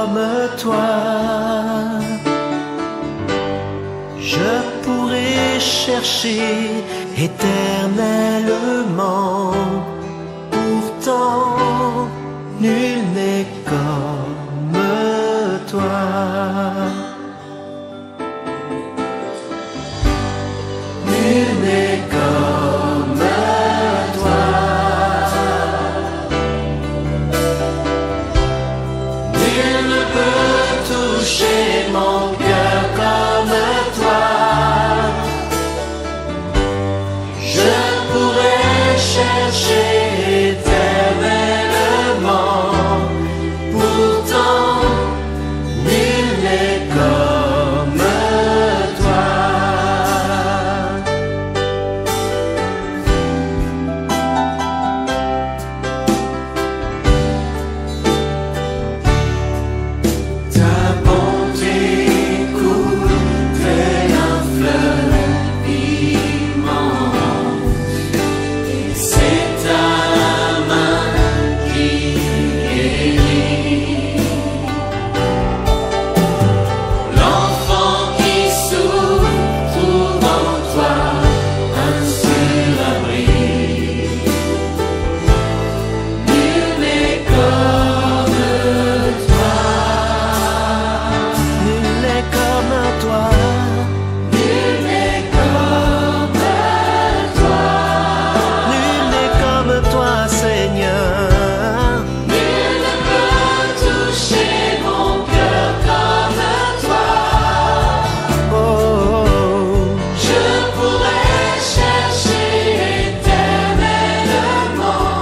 comme toi. Je pourrais chercher éternellement, pourtant nul n'est comme toi. Nul n'est comme toi. Nul ne peut toucher mon cœur comme toi. Je pourrais chercher éternellement, pourtant nul n'est comme toi. Ta bonté coule tel un fleuve immense, et c'est ta main qui guérit. L'enfant qui souffre trouve en toi un seul abri. Nul n'est comme toi. Nul n'est comme toi. Nul n'est comme toi. Nul n'est comme toi, Seigneur. Nul ne peut toucher mon cœur comme toi. Oh, je pourrais chercher éternellement,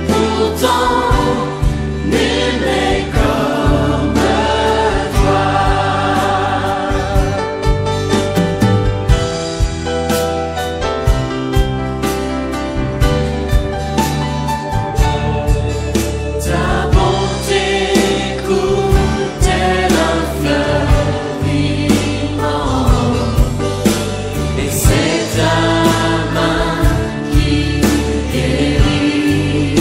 pourtant nul n'est comme toi. Ta bonté coule tel un fleuve immense, et c'est ta main qui guérit.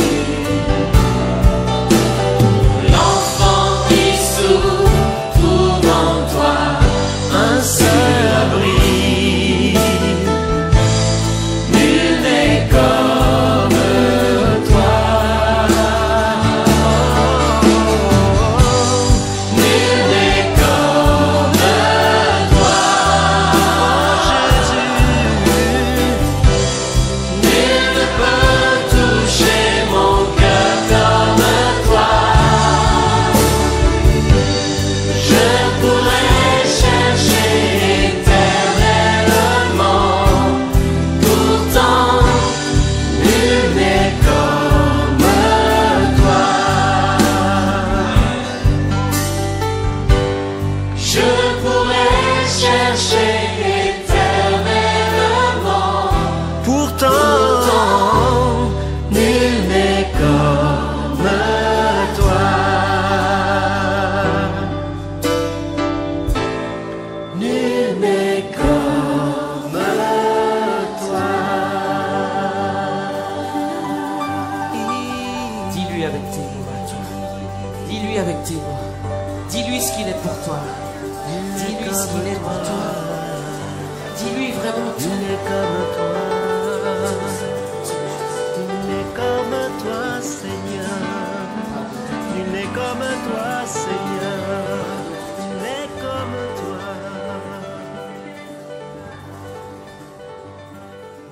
L'enfant qui souffre trouve en toi un seul abri. Nul n'est comme toi. Nul n'est comme toi. Jésus, nul ne peut toucher mon cœur comme toi. Je pourrais chercher éternellement, pourtant nul n'est comme toi. Je pourrais chercher éternellement, pourtant nul n'est comme toi. Nul n'est comme toi. Dis-lui avec tes mots à toi. Dis-lui avec tes mots. Dis-lui ce qu'il est pour toi. Dis-lui ce qu'il est pour toi. Dis-lui vraiment Nul tout. n'est comme toi. Nul n'est comme toi, Seigneur. Nul n'est comme toi, Seigneur. Nul n'est comme toi.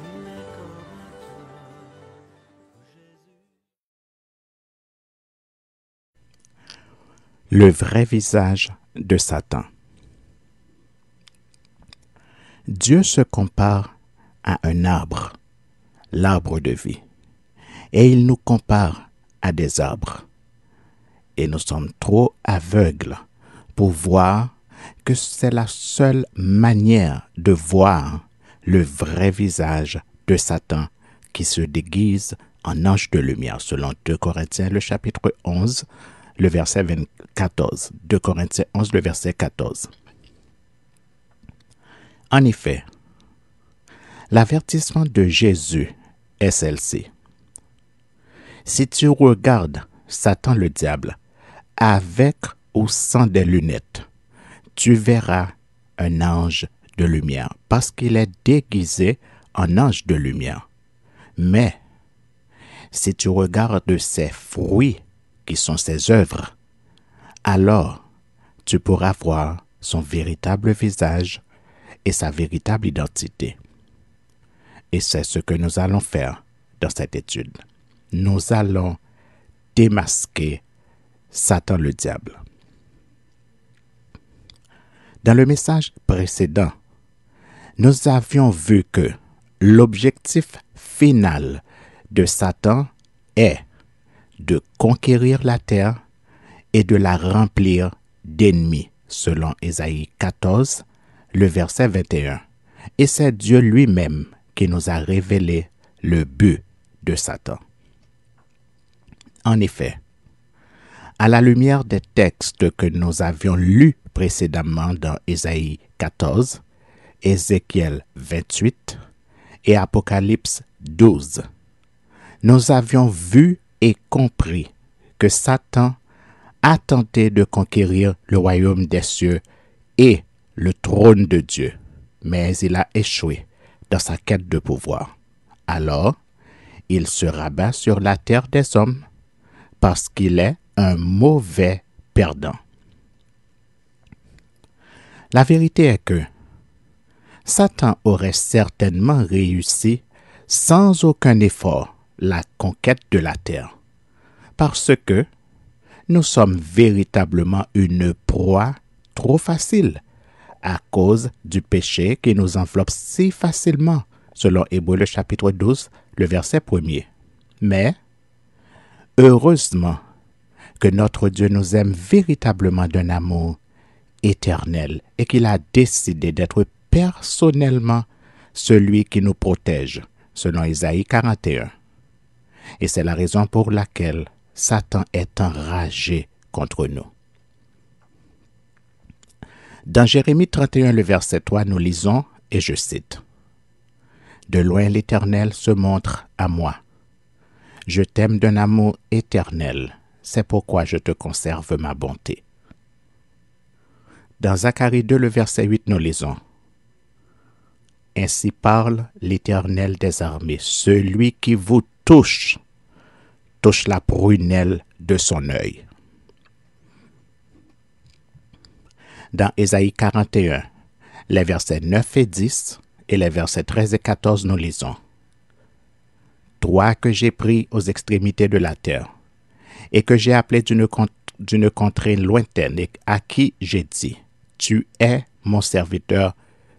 Nul n'est comme toi. Le vrai visage de Satan. Dieu se compare à un arbre, l'arbre de vie, et il nous compare à des arbres. Et nous sommes trop aveugles pour voir que c'est la seule manière de voir le vrai visage de Satan qui se déguise en ange de lumière, selon 2 Corinthiens, le chapitre 11, le verset 14. 2 Corinthiens 11, le verset 14. En effet, l'avertissement de Jésus est celle-ci. Si tu regardes Satan le diable avec ou sans des lunettes, tu verras un ange de lumière, parce qu'il est déguisé en ange de lumière. Mais si tu regardes ses fruits, qui sont ses œuvres, alors tu pourras voir son véritable visage et sa véritable identité. Et c'est ce que nous allons faire dans cette étude. Nous allons démasquer Satan le diable. Dans le message précédent, nous avions vu que l'objectif final de Satan est de conquérir la terre et de la remplir d'ennemis, selon Ésaïe 14, le verset 21. Et c'est Dieu lui-même qui nous a révélé le but de Satan. En effet, à la lumière des textes que nous avions lus précédemment dans Ésaïe 14, Ézéchiel 28 et Apocalypse 12, nous avions vu et compris que Satan a tenté de conquérir le royaume des cieux et le trône de Dieu, mais il a échoué dans sa quête de pouvoir. Alors, il se rabat sur la terre des hommes parce qu'il est un mauvais perdant. La vérité est que Satan aurait certainement réussi sans aucun effort la conquête de la terre, parce que nous sommes véritablement une proie trop facile à cause du péché qui nous enveloppe si facilement, selon Hébreux le chapitre 12, le verset 1er. Mais, heureusement que notre Dieu nous aime véritablement d'un amour éternel et qu'il a décidé d'être personnellement celui qui nous protège, selon Ésaïe 41. Et c'est la raison pour laquelle Satan est enragé contre nous. Dans Jérémie 31, le verset 3, nous lisons, et je cite, « De loin l'Éternel se montre à moi. Je t'aime d'un amour éternel, c'est pourquoi je te conserve ma bonté. » Dans Zacharie 2, le verset 8, nous lisons, « Ainsi parle l'Éternel des armées, celui qui vous touche la prunelle de son œil. » Dans Ésaïe 41, les versets 9 et 10 et les versets 13 et 14, nous lisons, « Toi que j'ai pris aux extrémités de la terre, et que j'ai appelé d'une contrée lointaine, et à qui j'ai dit, tu es mon serviteur,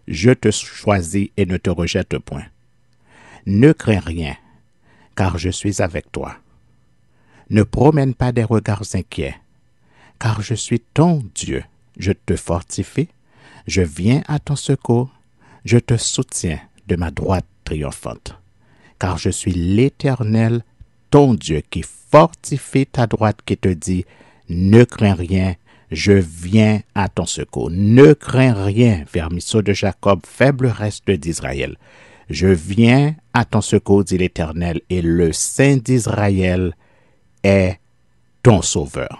je te choisis et ne te rejette point. Ne crains rien, car je suis avec toi. Ne promène pas des regards inquiets, car je suis ton Dieu. Je te fortifie, je viens à ton secours, je te soutiens de ma droite triomphante. Car je suis l'Éternel, ton Dieu, qui fortifie ta droite, qui te dit, ne crains rien, je viens à ton secours. Ne crains rien, vermisseau de Jacob, faible reste d'Israël. Je viens à ton secours, dit l'Éternel, et le Saint d'Israël est ton sauveur.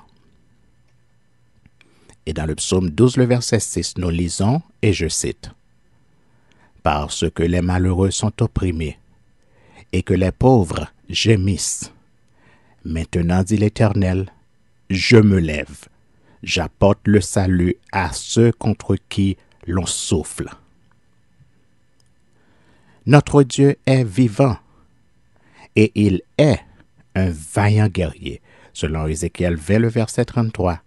Et dans le psaume 12, le verset 6, nous lisons, et je cite, « Parce que les malheureux sont opprimés, et que les pauvres gémissent. Maintenant, dit l'Éternel, je me lève, j'apporte le salut à ceux contre qui l'on souffle. » Notre Dieu est vivant, et il est un vaillant guerrier, selon Ézéchiel 20, le verset 33,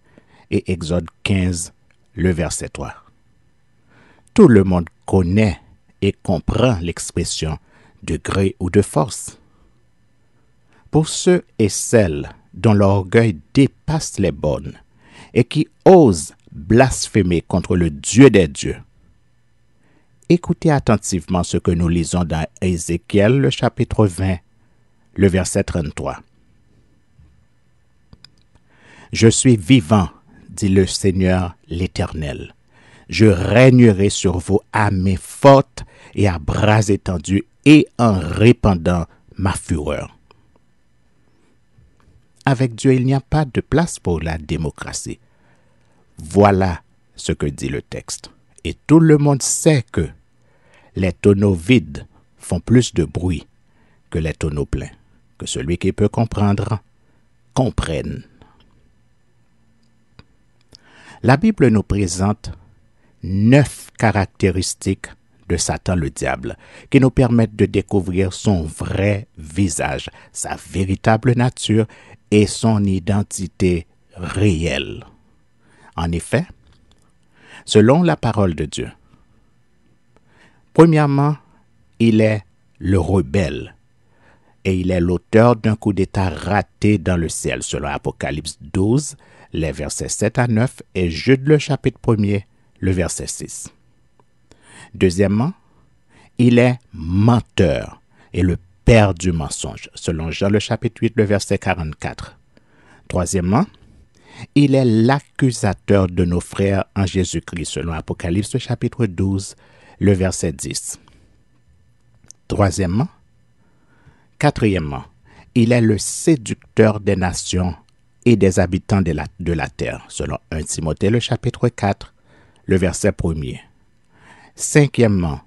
et Exode 15, le verset 3. Tout le monde connaît et comprend l'expression de gré ou de force. Pour ceux et celles dont l'orgueil dépasse les bornes et qui osent blasphémer contre le Dieu des dieux, écoutez attentivement ce que nous lisons dans Ézéchiel, le chapitre 20, le verset 33. « Je suis vivant, dit le Seigneur l'Éternel. Je régnerai sur vous à main forte et à bras étendus et en répandant ma fureur. » Avec Dieu, il n'y a pas de place pour la démocratie. Voilà ce que dit le texte. Et tout le monde sait que les tonneaux vides font plus de bruit que les tonneaux pleins. Que celui qui peut comprendre, comprenne. La Bible nous présente 9 caractéristiques de Satan le diable qui nous permettent de découvrir son vrai visage, sa véritable nature et son identité réelle. En effet, selon la parole de Dieu, premièrement, il est le rebelle et il est l'auteur d'un coup d'État raté dans le ciel, selon Apocalypse 12, les versets 7 à 9 et Jude le chapitre 1er, le verset 6. Deuxièmement, il est menteur et le père du mensonge, selon Jean le chapitre 8, le verset 44. Troisièmement, il est l'accusateur de nos frères en Jésus-Christ, selon Apocalypse chapitre 12, le verset 10. Quatrièmement, il est le séducteur des nations et des habitants de la terre, selon 1 Timothée le chapitre 4, le verset 1er. Cinquièmement,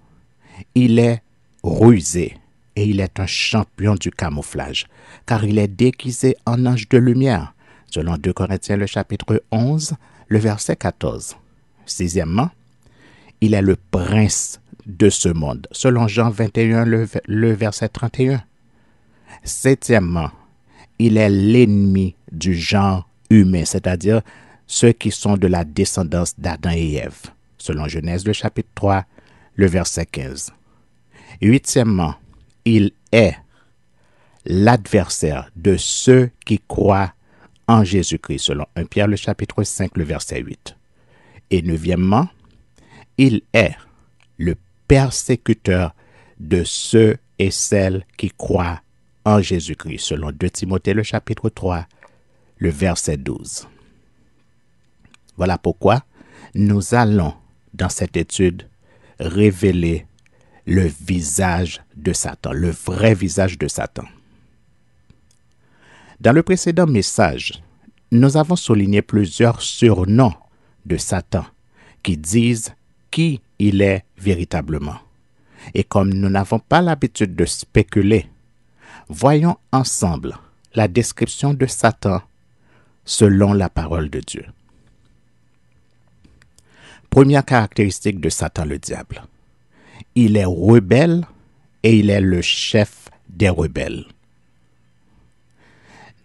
il est rusé et il est un champion du camouflage, car il est déguisé en ange de lumière, selon 2 Corinthiens le chapitre 11, le verset 14. Sixièmement, il est le prince de ce monde, selon Jean 21, le verset 31. Septièmement, il est l'ennemi du genre humain, c'est-à-dire ceux qui sont de la descendance d'Adam et Ève, selon Genèse le chapitre 3, le verset 15. Huitièmement, il est l'adversaire de ceux qui croient en Jésus-Christ, selon 1 Pierre le chapitre 5, le verset 8. Et neuvièmement, il est le persécuteur de ceux et celles qui croient en Jésus-Christ, selon 2 Timothée le chapitre 3, le verset 12. Voilà pourquoi nous allons, dans cette étude, révéler le visage de Satan, le vrai visage de Satan. Dans le précédent message, nous avons souligné plusieurs surnoms de Satan qui disent qui il est véritablement. Et comme nous n'avons pas l'habitude de spéculer, voyons ensemble la description de Satan selon la parole de Dieu. Première caractéristique de Satan le diable. Il est rebelle et il est le chef des rebelles.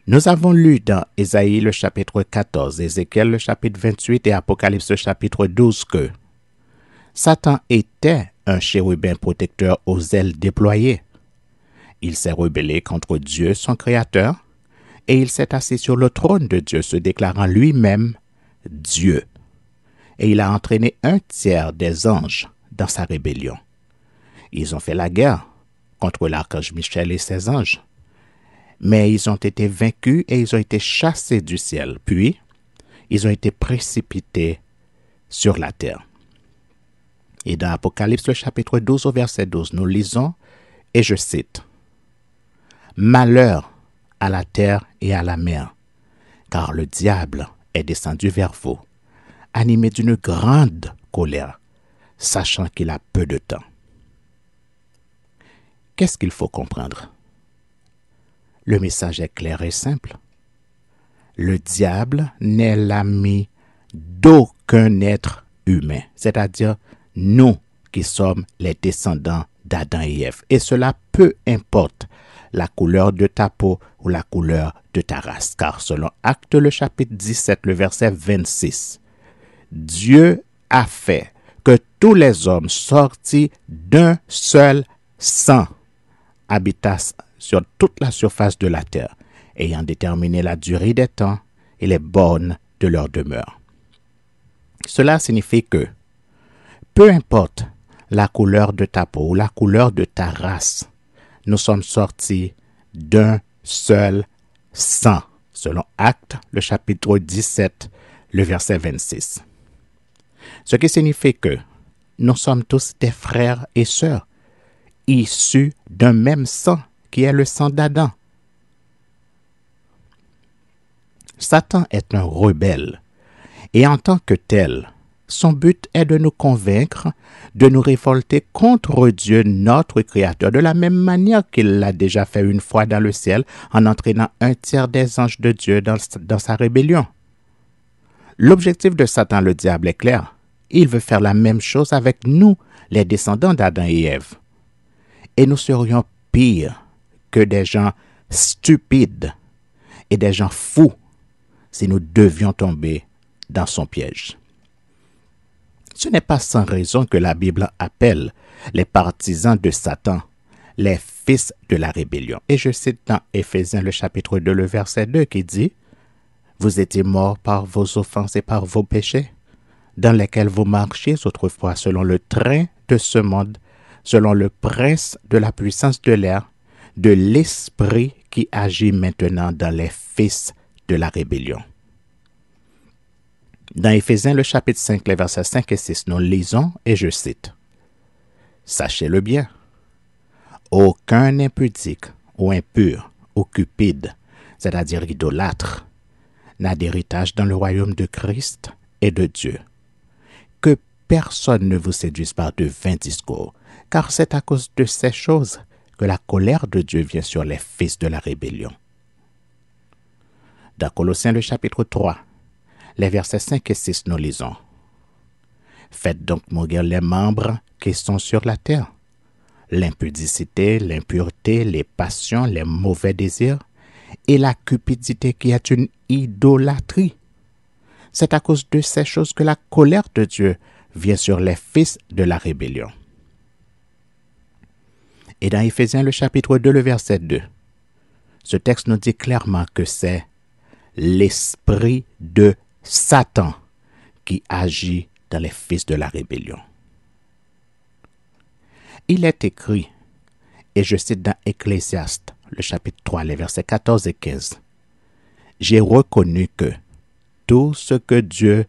Nous avons lu dans Ésaïe le chapitre 14, Ézéchiel le chapitre 28 et Apocalypse le chapitre 12 que Satan était un chérubin protecteur aux ailes déployées. Il s'est rebellé contre Dieu, son Créateur, et il s'est assis sur le trône de Dieu, se déclarant lui-même Dieu. Et il a entraîné un tiers des anges dans sa rébellion. Ils ont fait la guerre contre l'archange Michel et ses anges. Mais ils ont été vaincus et ils ont été chassés du ciel. Puis, ils ont été précipités sur la terre. Et dans Apocalypse, le chapitre 12, au verset 12, nous lisons, et je cite, « Malheur à la terre et à la mer, car le diable est descendu vers vous, animé d'une grande colère, sachant qu'il a peu de temps. » Qu'est-ce qu'il faut comprendre? Le message est clair et simple. Le diable n'est l'ami d'aucun être humain, c'est-à-dire nous qui sommes les descendants d'Adam et Ève. Et cela peu importe la couleur de ta peau ou la couleur de ta race. Car selon Actes le chapitre 17, le verset 26, Dieu a fait que tous les hommes sortis d'un seul sang habitassent sur toute la surface de la terre, ayant déterminé la durée des temps et les bornes de leur demeure. Cela signifie que, peu importe la couleur de ta peau ou la couleur de ta race, nous sommes sortis d'un seul sang, selon Actes, le chapitre 17, le verset 26. Ce qui signifie que nous sommes tous des frères et sœurs, issus d'un même sang, qui est le sang d'Adam. Satan est un rebelle Et en tant que tel, son but est de nous convaincre, de nous révolter contre Dieu, notre Créateur, de la même manière qu'il l'a déjà fait une fois dans le ciel en entraînant un tiers des anges de Dieu dans sa rébellion. L'objectif de Satan, le diable, est clair. Il veut faire la même chose avec nous, les descendants d'Adam et Ève. Et nous serions pires que des gens stupides et des gens fous si nous devions tomber dans son piège. Ce n'est pas sans raison que la Bible appelle les partisans de Satan les fils de la rébellion. Et je cite dans Éphésiens le chapitre 2, le verset 2 qui dit « Vous étiez morts par vos offenses et par vos péchés, dans lesquels vous marchiez autrefois selon le train de ce monde, selon le prince de la puissance de l'air, de l'esprit qui agit maintenant dans les fils de la rébellion. » Dans Éphésiens, le chapitre 5, les versets 5 et 6, nous lisons, et je cite, « Sachez-le bien, aucun impudique ou impur ou cupide, c'est-à-dire idolâtre, n'a d'héritage dans le royaume de Christ et de Dieu. Que personne ne vous séduise par de vains discours, car c'est à cause de ces choses que la colère de Dieu vient sur les fils de la rébellion. » Dans Colossiens, le chapitre 3, les versets 5 et 6, nous lisons. « Faites donc mourir les membres qui sont sur la terre, l'impudicité, l'impureté, les passions, les mauvais désirs et la cupidité qui est une idolâtrie. C'est à cause de ces choses que la colère de Dieu vient sur les fils de la rébellion. » Et dans Éphésiens, le chapitre 2, le verset 2, ce texte nous dit clairement que c'est l'esprit de Satan qui agit dans les fils de la rébellion. Il est écrit, et je cite dans Ecclésiaste, le chapitre 3, les versets 14 et 15, « J'ai reconnu que tout ce que Dieu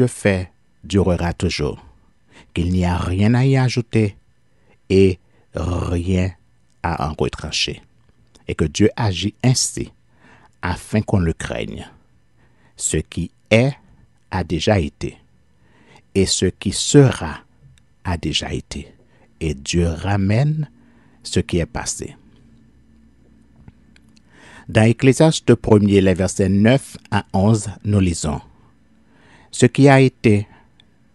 fait durera toujours, qu'il n'y a rien à y ajouter et rien à en retrancher, et que Dieu agit ainsi afin qu'on le craigne. Ce qui est a déjà été, et ce qui sera a déjà été, et Dieu ramène ce qui est passé. » Dans Ecclésiaste 1er, les versets 9 à 11, nous lisons « Ce qui a été,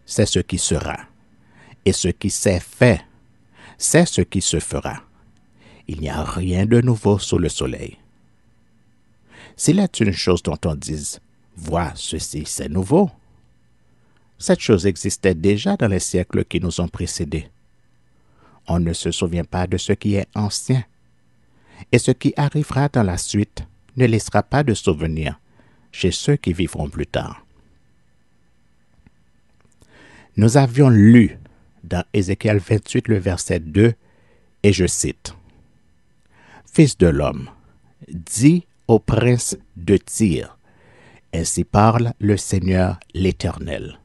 c'est ce qui sera, et ce qui s'est fait, c'est ce qui se fera. Il n'y a rien de nouveau sous le soleil. S'il est une chose dont on dise « Vois, ceci, c'est nouveau », cette chose existait déjà dans les siècles qui nous ont précédés. On ne se souvient pas de ce qui est ancien, et ce qui arrivera dans la suite ne laissera pas de souvenir chez ceux qui vivront plus tard. Nous avions lu dans Ézéchiel 28, le verset 2, et je cite, « Fils de l'homme, dis au prince de Tyr, ainsi parle le Seigneur l'Éternel.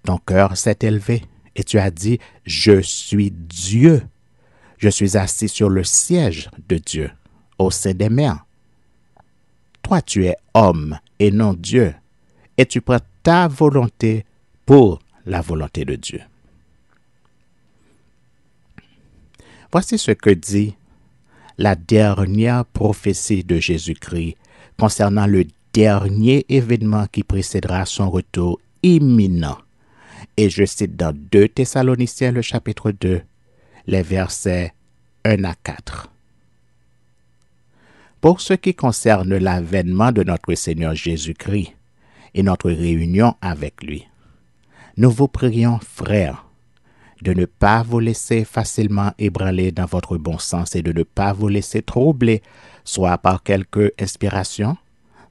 Ton cœur s'est élevé et tu as dit, je suis Dieu. Je suis assis sur le siège de Dieu, au sein des mers. Toi, tu es homme et non Dieu, et tu prends ta volonté pour la volonté de Dieu. » Voici ce que dit la dernière prophétie de Jésus-Christ concernant le dernier événement qui précédera son retour imminent. Et je cite dans 2 Thessaloniciens, le chapitre 2, les versets 1 à 4. Pour ce qui concerne l'avènement de notre Seigneur Jésus-Christ et notre réunion avec lui, nous vous prions, frères, de ne pas vous laisser facilement ébranler dans votre bon sens et de ne pas vous laisser troubler, soit par quelque inspiration,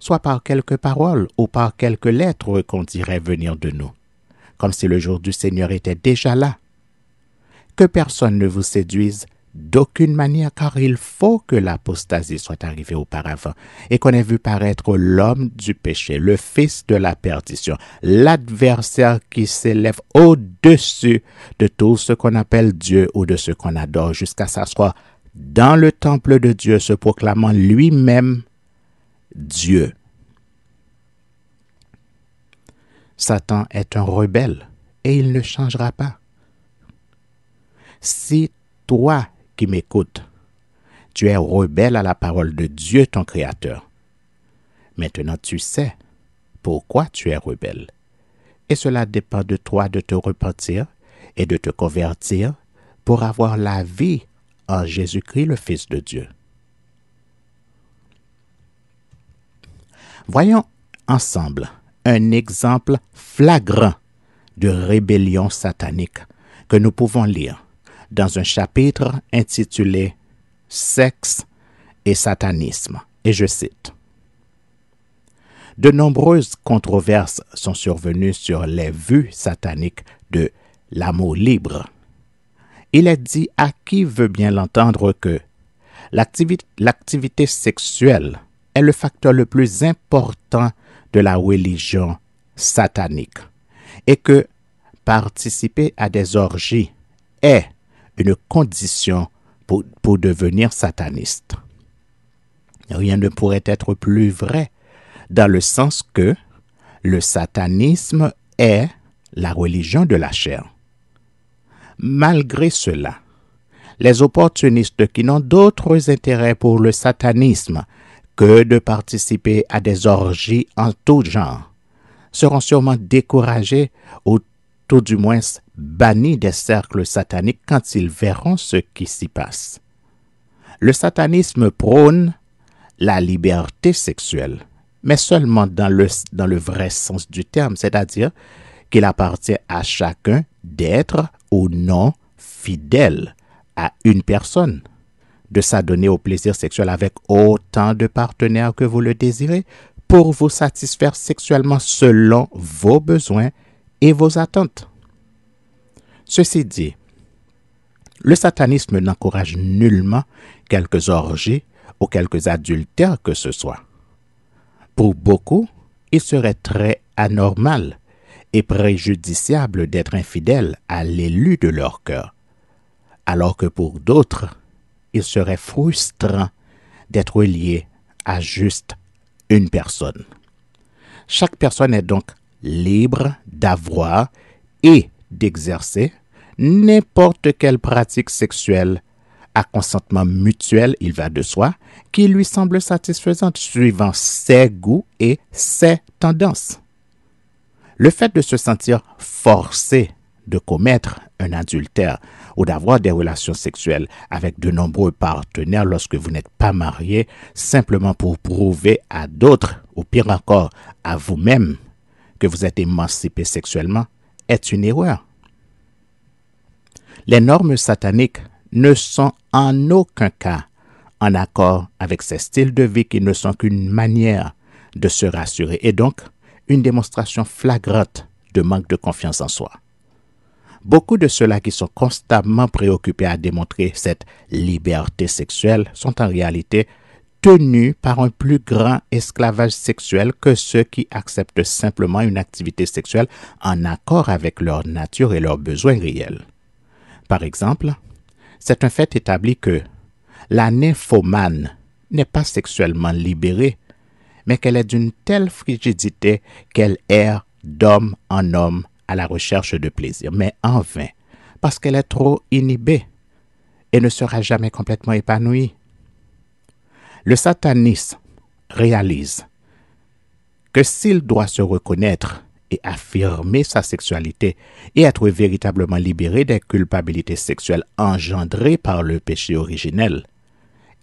soit par quelques paroles ou par quelques lettres qu'on dirait venir de nous, comme si le jour du Seigneur était déjà là. Que personne ne vous séduise d'aucune manière, car il faut que l'apostasie soit arrivée auparavant et qu'on ait vu paraître l'homme du péché, le fils de la perdition, l'adversaire qui s'élève au-dessus de tout ce qu'on appelle Dieu ou de ce qu'on adore, jusqu'à s'asseoir dans le temple de Dieu, se proclamant lui-même Dieu. Satan est un rebelle et il ne changera pas. Si toi qui m'écoutes, tu es rebelle à la parole de Dieu, ton Créateur, maintenant tu sais pourquoi tu es rebelle. Et cela dépend de toi de te repentir et de te convertir pour avoir la vie en Jésus-Christ, le Fils de Dieu. Voyons ensemble un exemple flagrant de rébellion satanique que nous pouvons lire dans un chapitre intitulé « Sexe et satanisme ». Et je cite. « De nombreuses controverses sont survenues sur les vues sataniques de l'amour libre. Il est dit à qui veut bien l'entendre que l'activité sexuelle est le facteur le plus important de la religion satanique et que participer à des orgies est une condition pour devenir sataniste. Rien ne pourrait être plus vrai dans le sens que le satanisme est la religion de la chair. Malgré cela, les opportunistes qui n'ont d'autres intérêts pour le satanisme que de participer à des orgies en tout genre seront sûrement découragés ou tout du moins bannis des cercles sataniques quand ils verront ce qui s'y passe. Le satanisme prône la liberté sexuelle, mais seulement dans le vrai sens du terme, c'est-à-dire qu'il appartient à chacun d'être ou non fidèle à une personne, de s'adonner au plaisir sexuel avec autant de partenaires que vous le désirez pour vous satisfaire sexuellement selon vos besoins et vos attentes. Ceci dit, le satanisme n'encourage nullement quelques orgies ou quelques adultères que ce soit. Pour beaucoup, il serait très anormal et préjudiciable d'être infidèle à l'élu de leur cœur, alors que pour d'autres, il serait frustrant d'être lié à juste une personne. Chaque personne est donc libre d'avoir et d'exercer n'importe quelle pratique sexuelle à consentement mutuel, il va de soi, qui lui semble satisfaisante suivant ses goûts et ses tendances. Le fait de se sentir forcé de commettre un adultère ou d'avoir des relations sexuelles avec de nombreux partenaires lorsque vous n'êtes pas marié, simplement pour prouver à d'autres, ou pire encore, à vous-même, que vous êtes émancipé sexuellement, est une erreur. Les normes sataniques ne sont en aucun cas en accord avec ces styles de vie qui ne sont qu'une manière de se rassurer et donc une démonstration flagrante de manque de confiance en soi. Beaucoup de ceux-là qui sont constamment préoccupés à démontrer cette liberté sexuelle sont en réalité tenus par un plus grand esclavage sexuel que ceux qui acceptent simplement une activité sexuelle en accord avec leur nature et leurs besoins réels. Par exemple, c'est un fait établi que la nymphomane n'est pas sexuellement libérée, mais qu'elle est d'une telle frigidité qu'elle erre d'homme en homme à la recherche de plaisir, mais en vain, parce qu'elle est trop inhibée et ne sera jamais complètement épanouie. Le satanisme réalise que s'il doit se reconnaître et affirmer sa sexualité et être véritablement libéré des culpabilités sexuelles engendrées par le péché originel,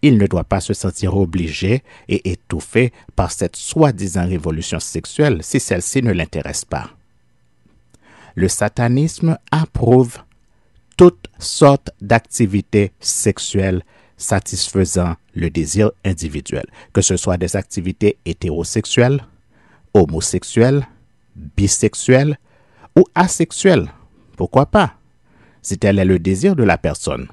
il ne doit pas se sentir obligé et étouffé par cette soi-disant révolution sexuelle si celle-ci ne l'intéresse pas. Le satanisme approuve toutes sortes d'activités sexuelles satisfaisant le désir individuel, que ce soit des activités hétérosexuelles, homosexuelles, bisexuelles ou asexuelles. Pourquoi pas, si tel est le désir de la personne.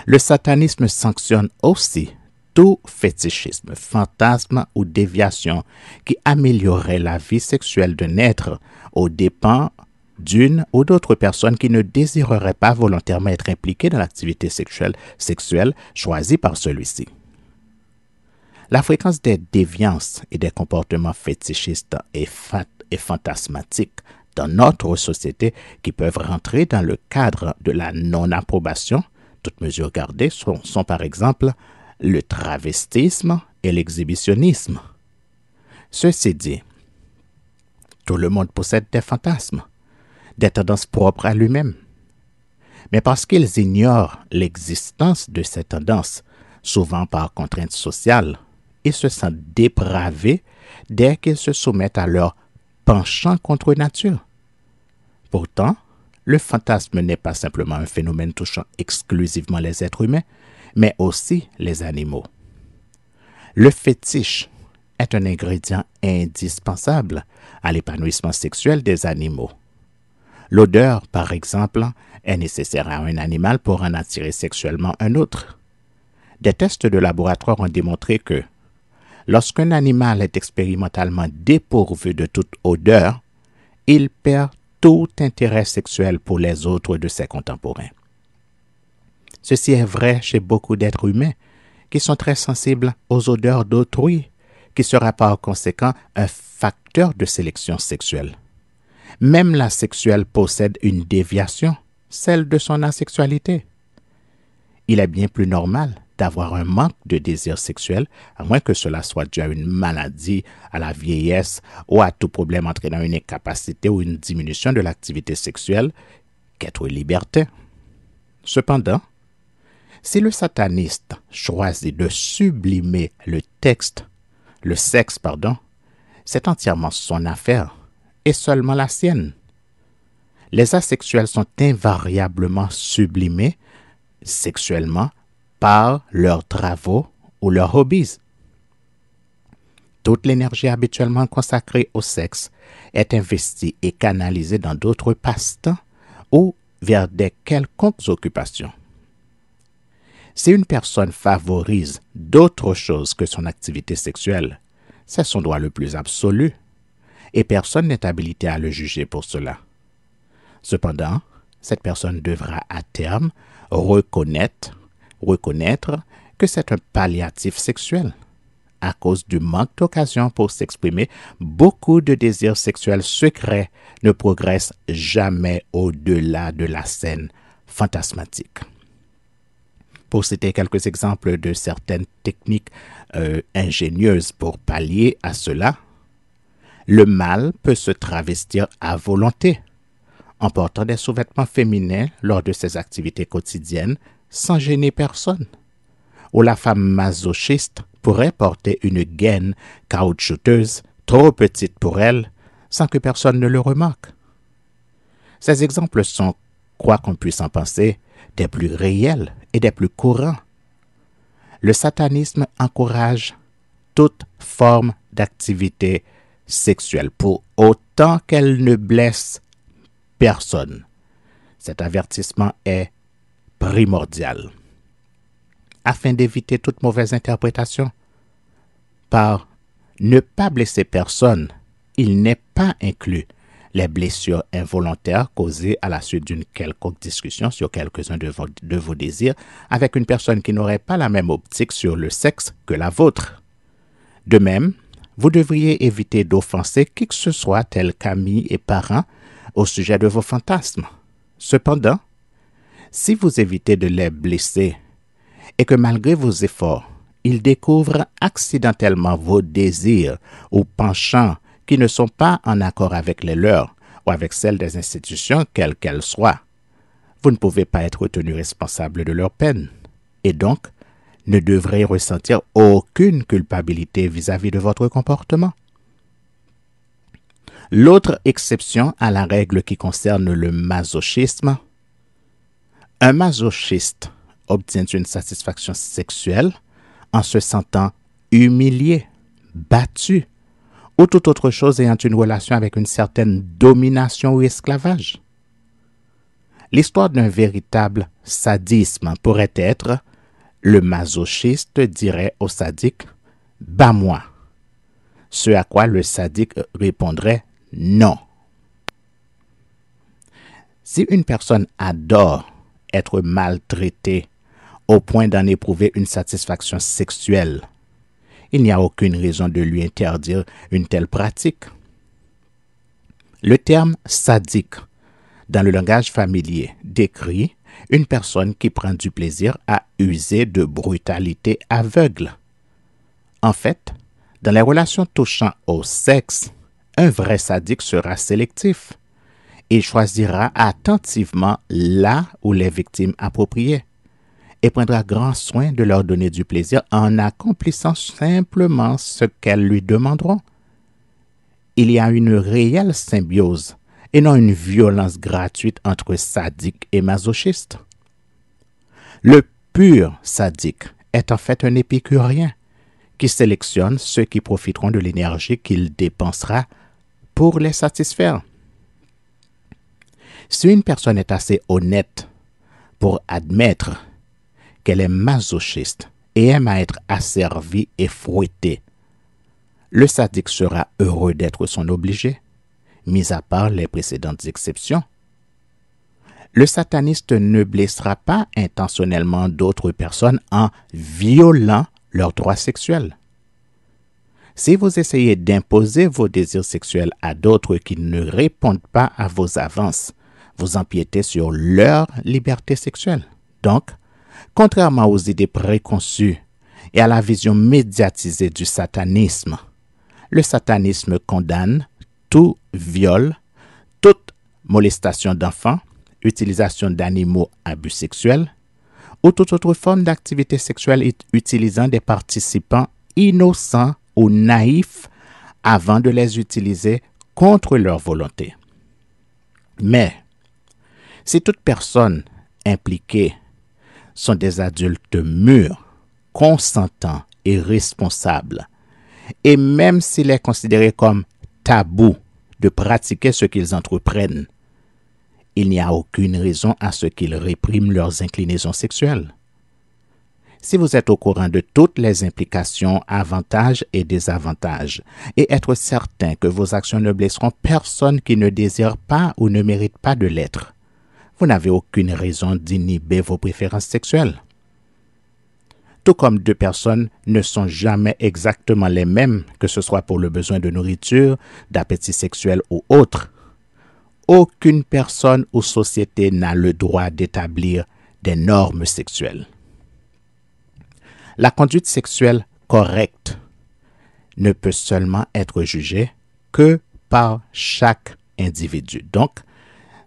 Le satanisme sanctionne aussi tout fétichisme, fantasme ou déviation qui améliorerait la vie sexuelle d'un être aux dépens d'une ou d'autres personnes qui ne désireraient pas volontairement être impliquées dans l'activité sexuelle choisie par celui-ci. La fréquence des déviances et des comportements fétichistes et fantasmatiques dans notre société qui peuvent rentrer dans le cadre de la non-approbation, toutes mesures gardées, sont par exemple le travestisme et l'exhibitionnisme. Ceci dit, tout le monde possède des fantasmes, des tendances propres à lui-même. Mais parce qu'ils ignorent l'existence de ces tendances, souvent par contraintes sociales, ils se sentent dépravés dès qu'ils se soumettent à leur penchant contre nature. Pourtant, le fantasme n'est pas simplement un phénomène touchant exclusivement les êtres humains, mais aussi les animaux. Le fétiche est un ingrédient indispensable à l'épanouissement sexuel des animaux. L'odeur, par exemple, est nécessaire à un animal pour en attirer sexuellement un autre. Des tests de laboratoire ont démontré que lorsqu'un animal est expérimentalement dépourvu de toute odeur, il perd tout intérêt sexuel pour les autres de ses contemporains. Ceci est vrai chez beaucoup d'êtres humains qui sont très sensibles aux odeurs d'autrui, qui sera par conséquent un facteur de sélection sexuelle. Même l'asexuel possède une déviation, celle de son asexualité. Il est bien plus normal d'avoir un manque de désir sexuel, à moins que cela soit dû à une maladie, à la vieillesse ou à tout problème entraînant une incapacité ou une diminution de l'activité sexuelle, qu'être libertin. Cependant, si le sataniste choisit de sublimer le sexe, c'est entièrement son affaire et seulement la sienne. Les asexuels sont invariablement sublimés sexuellement par leurs travaux ou leurs hobbies. Toute l'énergie habituellement consacrée au sexe est investie et canalisée dans d'autres passe-temps ou vers des quelconques occupations. Si une personne favorise d'autres choses que son activité sexuelle, c'est son droit le plus absolu, et personne n'est habilité à le juger pour cela. Cependant, cette personne devra à terme reconnaître que c'est un palliatif sexuel. À cause du manque d'occasion pour s'exprimer, beaucoup de désirs sexuels secrets ne progressent jamais au-delà de la scène fantasmatique. Pour citer quelques exemples de certaines techniques ingénieuses pour pallier à cela, le mâle peut se travestir à volonté, en portant des sous-vêtements féminins lors de ses activités quotidiennes sans gêner personne. Ou la femme masochiste pourrait porter une gaine caoutchouteuse trop petite pour elle sans que personne ne le remarque. Ces exemples sont, quoi qu'on puisse en penser, des plus réels et des plus courants. Le satanisme encourage toute forme d'activité sexuelle pour autant qu'elle ne blesse personne. Cet avertissement est primordial. Afin d'éviter toute mauvaise interprétation, par ne pas blesser personne, il n'est pas inclus les blessures involontaires causées à la suite d'une quelconque discussion sur quelques-uns de vos désirs avec une personne qui n'aurait pas la même optique sur le sexe que la vôtre. De même, vous devriez éviter d'offenser qui que ce soit tel qu'amis et parents au sujet de vos fantasmes. Cependant, si vous évitez de les blesser et que malgré vos efforts, ils découvrent accidentellement vos désirs ou penchants qui ne sont pas en accord avec les leurs ou avec celles des institutions, quelles qu'elles soient, vous ne pouvez pas être tenu responsable de leur peine et donc ne devrez ressentir aucune culpabilité vis-à-vis de votre comportement. L'autre exception à la règle qui concerne le masochisme, un masochiste obtient une satisfaction sexuelle en se sentant humilié, battu, ou toute autre chose ayant une relation avec une certaine domination ou esclavage. L'histoire d'un véritable sadisme pourrait être: le masochiste dirait au sadique « bats-moi », ce à quoi le sadique répondrait « non ». Si une personne adore être maltraitée au point d'en éprouver une satisfaction sexuelle, il n'y a aucune raison de lui interdire une telle pratique. Le terme sadique, dans le langage familier, décrit une personne qui prend du plaisir à user de brutalité aveugle. En fait, dans les relations touchant au sexe, un vrai sadique sera sélectif. Il choisira attentivement là où les victimes appropriées et prendra grand soin de leur donner du plaisir en accomplissant simplement ce qu'elles lui demanderont. Il y a une réelle symbiose et non une violence gratuite entre sadique et masochiste. Le pur sadique est en fait un épicurien qui sélectionne ceux qui profiteront de l'énergie qu'il dépensera pour les satisfaire. Si une personne est assez honnête pour admettre qu'elle est masochiste et aime à être asservie et fouettée, le sadique sera heureux d'être son obligé, mis à part les précédentes exceptions. Le sataniste ne blessera pas intentionnellement d'autres personnes en violant leurs droits sexuels. Si vous essayez d'imposer vos désirs sexuels à d'autres qui ne répondent pas à vos avances, vous empiétez sur leur liberté sexuelle. Donc, contrairement aux idées préconçues et à la vision médiatisée du satanisme, le satanisme condamne tout viol, toute molestation d'enfants, utilisation d'animaux à but sexuel ou toute autre forme d'activité sexuelle utilisant des participants innocents ou naïfs avant de les utiliser contre leur volonté. Mais, si toute personne impliquée sont des adultes mûrs, consentants et responsables, et même s'il est considéré comme tabou de pratiquer ce qu'ils entreprennent, il n'y a aucune raison à ce qu'ils répriment leurs inclinaisons sexuelles. Si vous êtes au courant de toutes les implications, avantages et désavantages, et être certain que vos actions ne blesseront personne qui ne désire pas ou ne mérite pas de l'être, vous n'avez aucune raison d'inhiber vos préférences sexuelles. Tout comme deux personnes ne sont jamais exactement les mêmes, que ce soit pour le besoin de nourriture, d'appétit sexuel ou autre, aucune personne ou société n'a le droit d'établir des normes sexuelles. La conduite sexuelle correcte ne peut seulement être jugée que par chaque individu. Donc,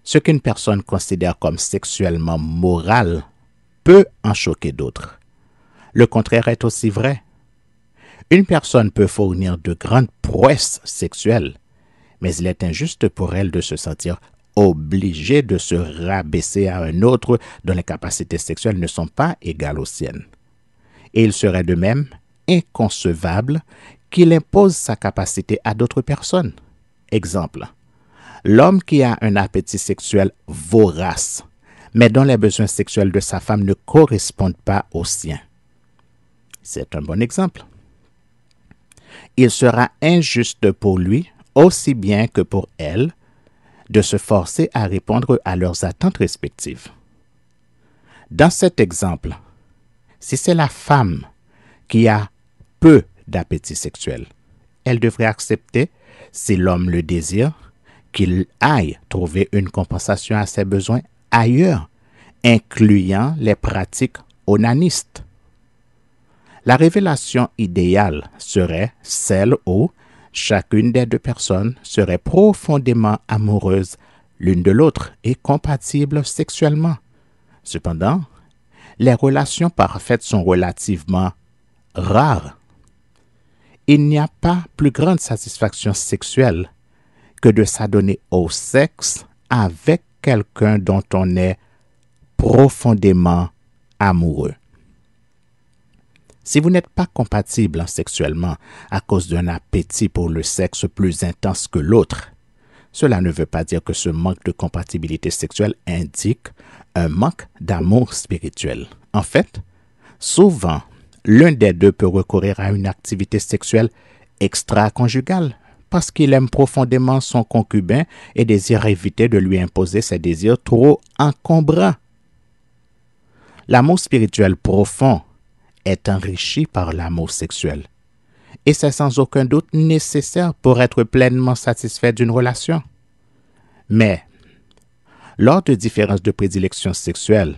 ce qu'une personne considère comme sexuellement moral peut en choquer d'autres. Le contraire est aussi vrai. Une personne peut fournir de grandes prouesses sexuelles, mais il est injuste pour elle de se sentir obligée de se rabaisser à un autre dont les capacités sexuelles ne sont pas égales aux siennes. Et il serait de même inconcevable qu'il impose sa capacité à d'autres personnes. Exemple, l'homme qui a un appétit sexuel vorace, mais dont les besoins sexuels de sa femme ne correspondent pas aux siens. C'est un bon exemple. Il sera injuste pour lui, aussi bien que pour elle, de se forcer à répondre à leurs attentes respectives. Dans cet exemple, si c'est la femme qui a peu d'appétit sexuel, elle devrait accepter, si l'homme le désire, qu'il aille trouver une compensation à ses besoins ailleurs, incluant les pratiques onanistes. La révélation idéale serait celle où chacune des deux personnes serait profondément amoureuse l'une de l'autre et compatible sexuellement. Cependant, les relations parfaites sont relativement rares. Il n'y a pas plus grande satisfaction sexuelle que de s'adonner au sexe avec quelqu'un dont on est profondément amoureux. Si vous n'êtes pas compatible sexuellement à cause d'un appétit pour le sexe plus intense que l'autre, cela ne veut pas dire que ce manque de compatibilité sexuelle indique un manque d'amour spirituel. En fait, souvent, l'un des deux peut recourir à une activité sexuelle extra-conjugale parce qu'il aime profondément son concubin et désire éviter de lui imposer ses désirs trop encombrants. L'amour spirituel profond est enrichi par l'amour sexuel et c'est sans aucun doute nécessaire pour être pleinement satisfait d'une relation. Mais, lors de différences de prédilection sexuelle,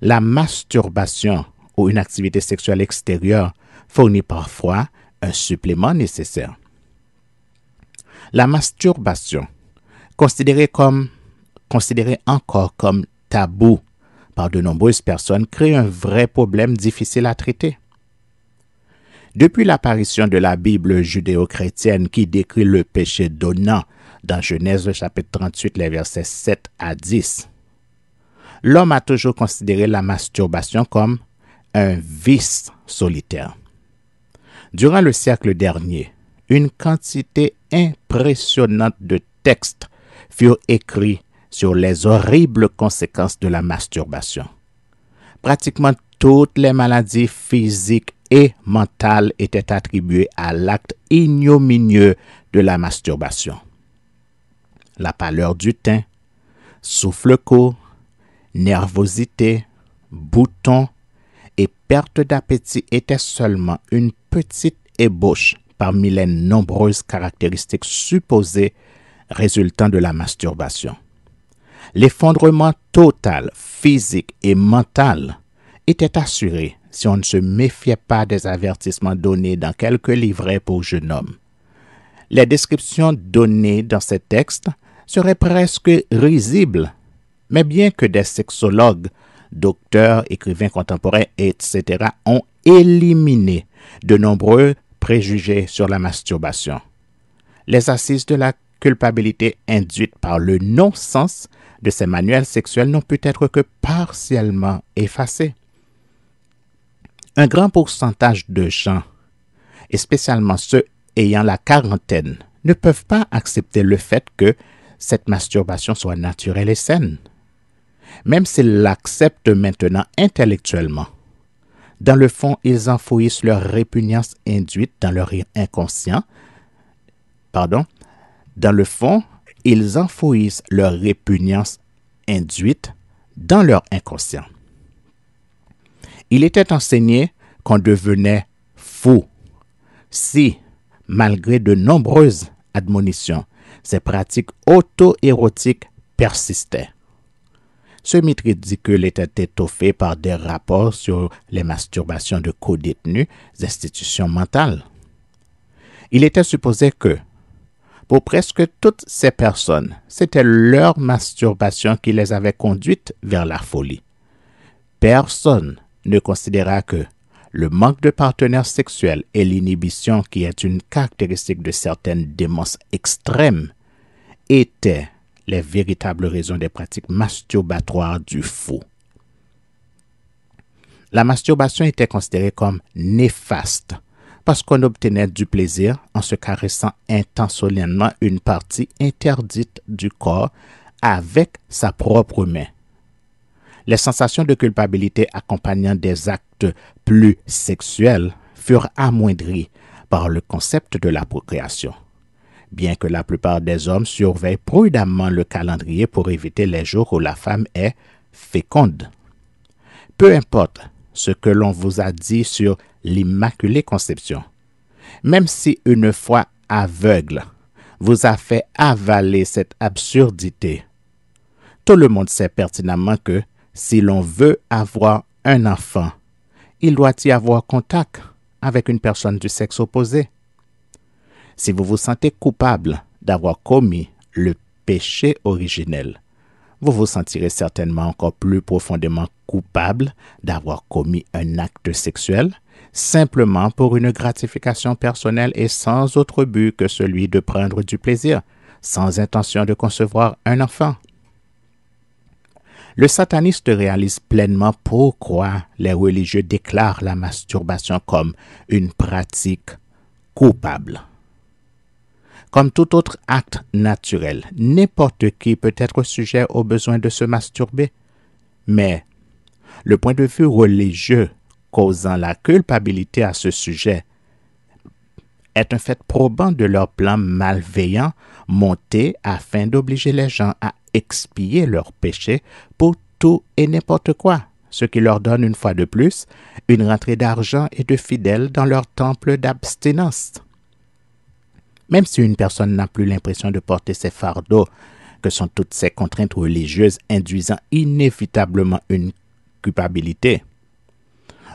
la masturbation ou une activité sexuelle extérieure fournit parfois un supplément nécessaire. La masturbation, considérée encore comme tabou par de nombreuses personnes, crée un vrai problème difficile à traiter. Depuis l'apparition de la Bible judéo-chrétienne qui décrit le péché donnant dans Genèse chapitre 38, les versets 7 à 10, l'homme a toujours considéré la masturbation comme un vice solitaire. Durant le siècle dernier, une quantité impressionnante de textes furent écrits sur les horribles conséquences de la masturbation. Pratiquement toutes les maladies physiques et mentales étaient attribuées à l'acte ignominieux de la masturbation. La pâleur du teint, souffle court, nervosité, boutons et perte d'appétit étaient seulement une petite ébauche parmi les nombreuses caractéristiques supposées résultant de la masturbation. L'effondrement total, physique et mental était assuré si on ne se méfiait pas des avertissements donnés dans quelques livrets pour jeunes hommes. Les descriptions données dans ces textes seraient presque risibles, mais bien que des sexologues, docteurs, écrivains contemporains, etc. ont éliminé de nombreux préjugés sur la masturbation, les assises de la culpabilité induite par le non-sens de ces manuels sexuels n'ont pu être que partiellement effacées. Un grand pourcentage de gens, et spécialement ceux ayant la quarantaine, ne peuvent pas accepter le fait que cette masturbation soit naturelle et saine. Même s'ils l'acceptent maintenant intellectuellement, dans le fond, ils enfouissent leur répugnance induite dans leur inconscient. Dans le fond, ils enfouissent leur répugnance induite dans leur inconscient. Il était enseigné qu'on devenait fou si, malgré de nombreuses admonitions, ces pratiques auto-érotiques persistaient. Ce mythe ridicule était étoffé par des rapports sur les masturbations de codétenus des institutions mentales. Il était supposé que, pour presque toutes ces personnes, c'était leur masturbation qui les avait conduites vers la folie. Personne ne considéra que le manque de partenaires sexuels et l'inhibition qui est une caractéristique de certaines démences extrêmes étaient les véritables raisons des pratiques masturbatoires du fou. La masturbation était considérée comme néfaste parce qu'on obtenait du plaisir en se caressant intentionnellement une partie interdite du corps avec sa propre main. Les sensations de culpabilité accompagnant des actes plus sexuels furent amoindries par le concept de la procréation. Bien que la plupart des hommes surveillent prudemment le calendrier pour éviter les jours où la femme est féconde. Peu importe ce que l'on vous a dit sur l'Immaculée Conception, même si une foi aveugle vous a fait avaler cette absurdité, tout le monde sait pertinemment que si l'on veut avoir un enfant, il doit y avoir contact avec une personne du sexe opposé. Si vous vous sentez coupable d'avoir commis le péché originel, vous vous sentirez certainement encore plus profondément coupable d'avoir commis un acte sexuel simplement pour une gratification personnelle et sans autre but que celui de prendre du plaisir, sans intention de concevoir un enfant. Le sataniste réalise pleinement pourquoi les religieux déclarent la masturbation comme une pratique coupable. Comme tout autre acte naturel, n'importe qui peut être sujet au besoin de se masturber. Mais le point de vue religieux causant la culpabilité à ce sujet est un fait probant de leur plan malveillant monté afin d'obliger les gens à expier leurs péchés pour tout et n'importe quoi, ce qui leur donne une fois de plus une rentrée d'argent et de fidèles dans leur temple d'abstinence. Même si une personne n'a plus l'impression de porter ses fardeaux que sont toutes ces contraintes religieuses induisant inévitablement une culpabilité.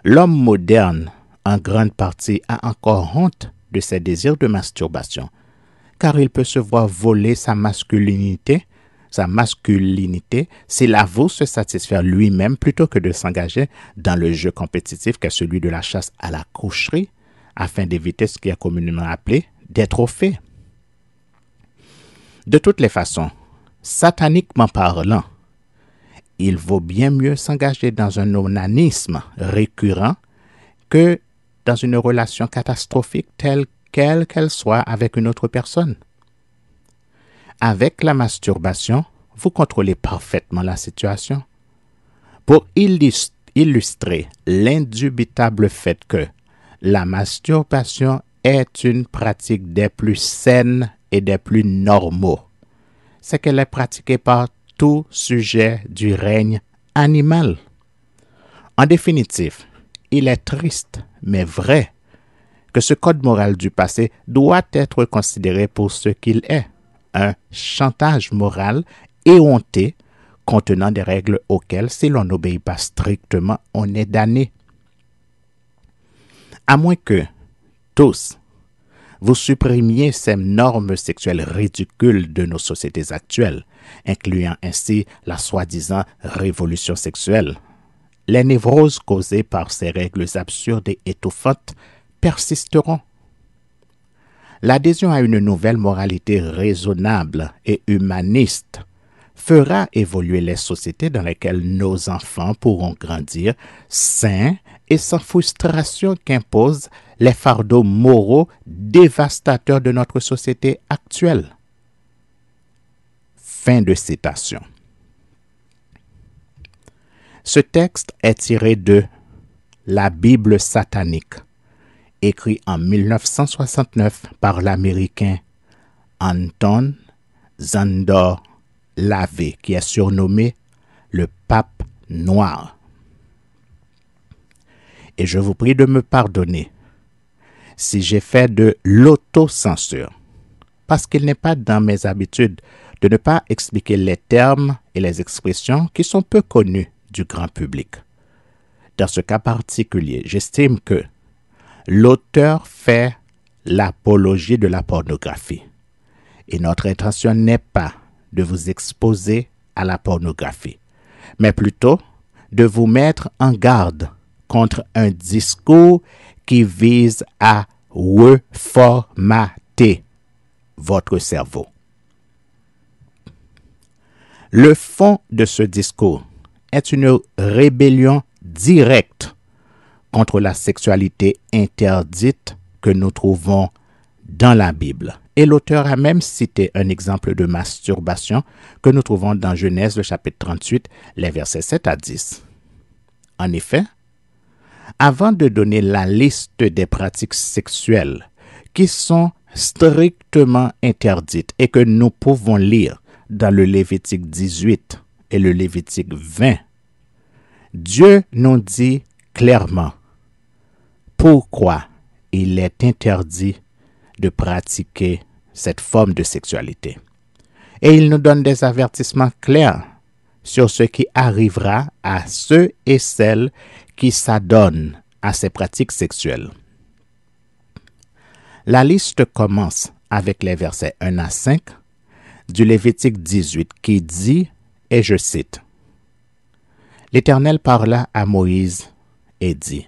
L'homme moderne, en grande partie, a encore honte de ses désirs de masturbation, car il peut se voir voler sa masculinité s'il avoue se satisfaire lui-même plutôt que de s'engager dans le jeu compétitif qu'est celui de la chasse à la coucherie, afin d'éviter ce qui est communément appelé des trophées. De toutes les façons, sataniquement parlant, il vaut bien mieux s'engager dans un onanisme récurrent que dans une relation catastrophique telle qu'elle soit avec une autre personne. Avec la masturbation, vous contrôlez parfaitement la situation. Pour illustrer l'indubitable fait que la masturbation est une pratique des plus saines et des plus normaux, c'est qu'elle est pratiquée par tout sujet du règne animal. En définitive, il est triste, mais vrai, que ce code moral du passé doit être considéré pour ce qu'il est, un chantage moral éhonté contenant des règles auxquelles, si l'on n'obéit pas strictement, on est damné. À moins que, tous, vous supprimiez ces normes sexuelles ridicules de nos sociétés actuelles, incluant ainsi la soi-disant révolution sexuelle, les névroses causées par ces règles absurdes et étouffantes persisteront. L'adhésion à une nouvelle moralité raisonnable et humaniste fera évoluer les sociétés dans lesquelles nos enfants pourront grandir sains et sans frustration qu'imposent les fardeaux moraux dévastateurs de notre société actuelle. Fin de citation. Ce texte est tiré de La Bible satanique, écrit en 1969 par l'Américain Anton Szandor LaVey, qui est surnommé le Pape Noir. Et je vous prie de me pardonner si j'ai fait de l'autocensure, parce qu'il n'est pas dans mes habitudes de ne pas expliquer les termes et les expressions qui sont peu connus du grand public. Dans ce cas particulier, j'estime que l'auteur fait l'apologie de la pornographie. Et notre intention n'est pas de vous exposer à la pornographie, mais plutôt de vous mettre en garde contre un discours qui vise à reformater votre cerveau. Le fond de ce discours est une rébellion directe contre la sexualité interdite que nous trouvons dans la Bible. Et l'auteur a même cité un exemple de masturbation que nous trouvons dans Genèse, le chapitre 38, les versets 7 à 10. En effet, avant de donner la liste des pratiques sexuelles qui sont strictement interdites et que nous pouvons lire dans le Lévitique 18 et le Lévitique 20, Dieu nous dit clairement pourquoi il est interdit de pratiquer cette forme de sexualité. Et il nous donne des avertissements clairs sur ce qui arrivera à ceux et celles qui s'adonnent à ces pratiques sexuelles. La liste commence avec les versets 1 à 5 du Lévitique 18 qui dit, et je cite, « L'Éternel parla à Moïse et dit,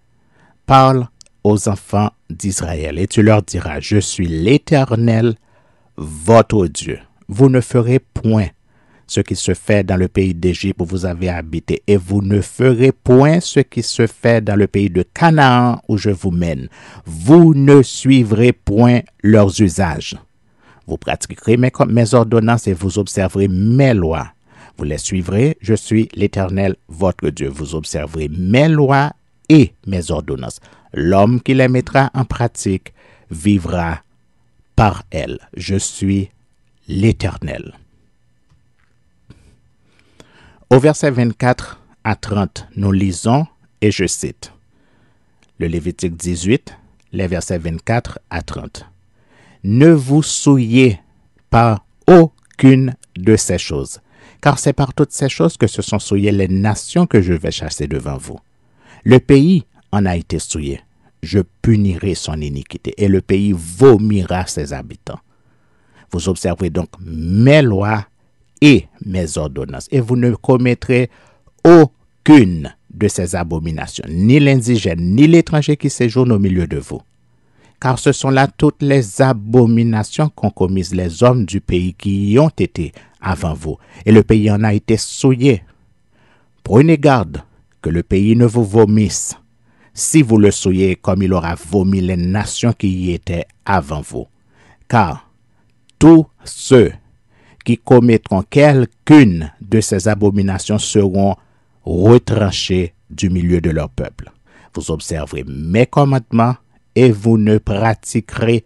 « Parle aux enfants d'Israël et tu leur diras, je suis l'Éternel, votre Dieu. Vous ne ferez point ce qui se fait dans le pays d'Égypte où vous avez habité, et vous ne ferez point ce qui se fait dans le pays de Canaan où je vous mène. Vous ne suivrez point leurs usages. Vous pratiquerez mes ordonnances et vous observerez mes lois. Vous les suivrez, je suis l'Éternel, votre Dieu. Vous observerez mes lois et mes ordonnances. L'homme qui les mettra en pratique vivra par elles. Je suis l'Éternel. » Au verset 24 à 30, nous lisons, et je cite, le Lévitique 18, les versets 24 à 30. « Ne vous souillez par aucune de ces choses. Car c'est par toutes ces choses que se sont souillées les nations que je vais chasser devant vous. Le pays en a été souillé. Je punirai son iniquité et le pays vomira ses habitants. Vous observerez donc mes lois et mes ordonnances et vous ne commettrez aucune de ces abominations, ni l'indigène, ni l'étranger qui séjourne au milieu de vous. Car ce sont là toutes les abominations qu'ont commises les hommes du pays qui y ont été avant vous, et le pays en a été souillé. Prenez garde que le pays ne vous vomisse, si vous le souillez comme il aura vomi les nations qui y étaient avant vous. Car tous ceux qui commettront quelqu'une de ces abominations seront retranchés du milieu de leur peuple. Vous observerez mes commandements et vous ne pratiquerez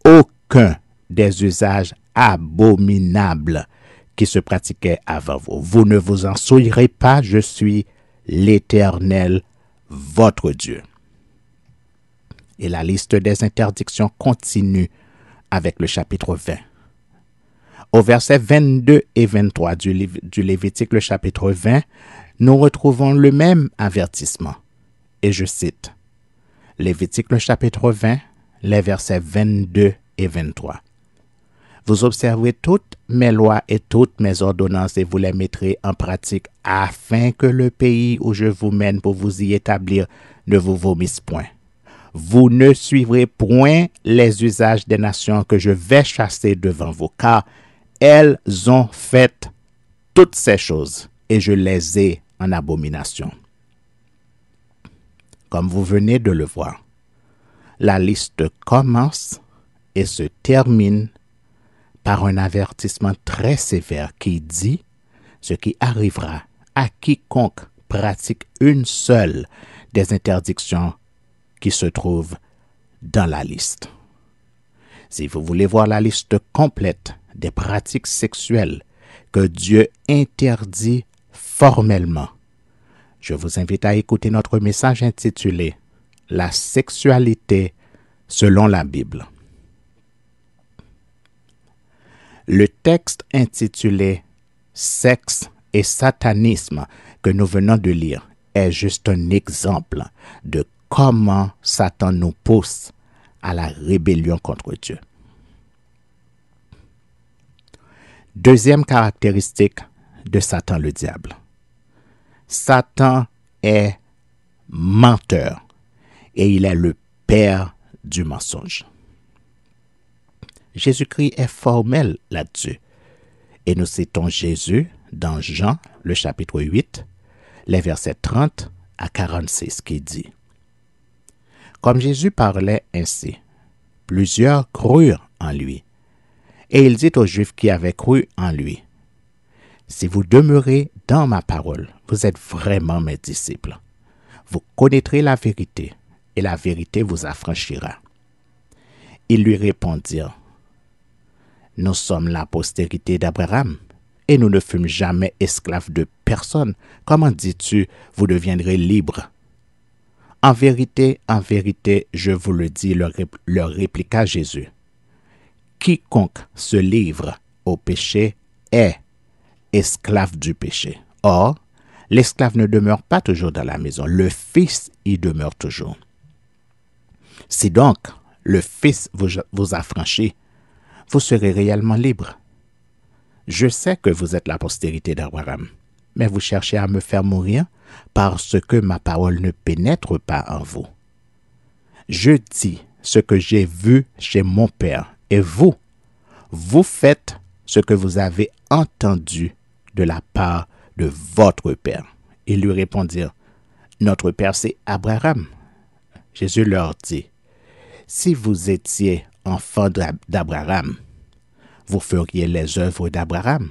aucun des usages abominables qui se pratiquaient avant vous. Vous ne vous en souillerez pas, je suis l'Éternel, votre Dieu. Et la liste des interdictions continue avec le chapitre 20. Au verset 22 et 23 du Lévitique, le chapitre 20, nous retrouvons le même avertissement. Et je cite, Lévitique, le chapitre 20, les versets 22 et 23. Vous observerez toutes mes lois et toutes mes ordonnances et vous les mettrez en pratique afin que le pays où je vous mène pour vous y établir ne vous vomisse point. Vous ne suivrez point les usages des nations que je vais chasser devant vous, car elles ont fait toutes ces choses et je les ai en abomination. Comme vous venez de le voir, la liste commence et se termine par un avertissement très sévère qui dit ce qui arrivera à quiconque pratique une seule des interdictions qui se trouvent dans la liste. Si vous voulez voir la liste complète des pratiques sexuelles que Dieu interdit formellement, je vous invite à écouter notre message intitulé « La sexualité selon la Bible ». Le texte intitulé « Sexe et satanisme » que nous venons de lire est juste un exemple de comment Satan nous pousse à la rébellion contre Dieu. Deuxième caractéristique de Satan le diable. Satan est menteur et il est le père du mensonge. Jésus-Christ est formel là-dessus. Et nous citons Jésus dans Jean, le chapitre 8, les versets 30 à 46, qui dit « Comme Jésus parlait ainsi, plusieurs crurent en lui. Et il dit aux Juifs qui avaient cru en lui, « Si vous demeurez dans ma parole, vous êtes vraiment mes disciples. Vous connaîtrez la vérité, et la vérité vous affranchira. » Ils lui répondirent, « Nous sommes la postérité d'Abraham, et nous ne fûmes jamais esclaves de personne. Comment dis-tu, vous deviendrez libres? » En vérité, je vous le dis, leur répliqua Jésus. Quiconque se livre au péché est esclave du péché. Or, l'esclave ne demeure pas toujours dans la maison, le Fils y demeure toujours. Si donc le Fils vous affranchit, vous serez réellement libre. Je sais que vous êtes la postérité d'Abraham, mais vous cherchez à me faire mourir parce que ma parole ne pénètre pas en vous. Je dis ce que j'ai vu chez mon Père, et vous faites ce que vous avez entendu de la part de votre Père. Ils lui répondirent, notre Père c'est Abraham. Jésus leur dit, si vous étiez enfant d'Abraham, vous feriez les œuvres d'Abraham.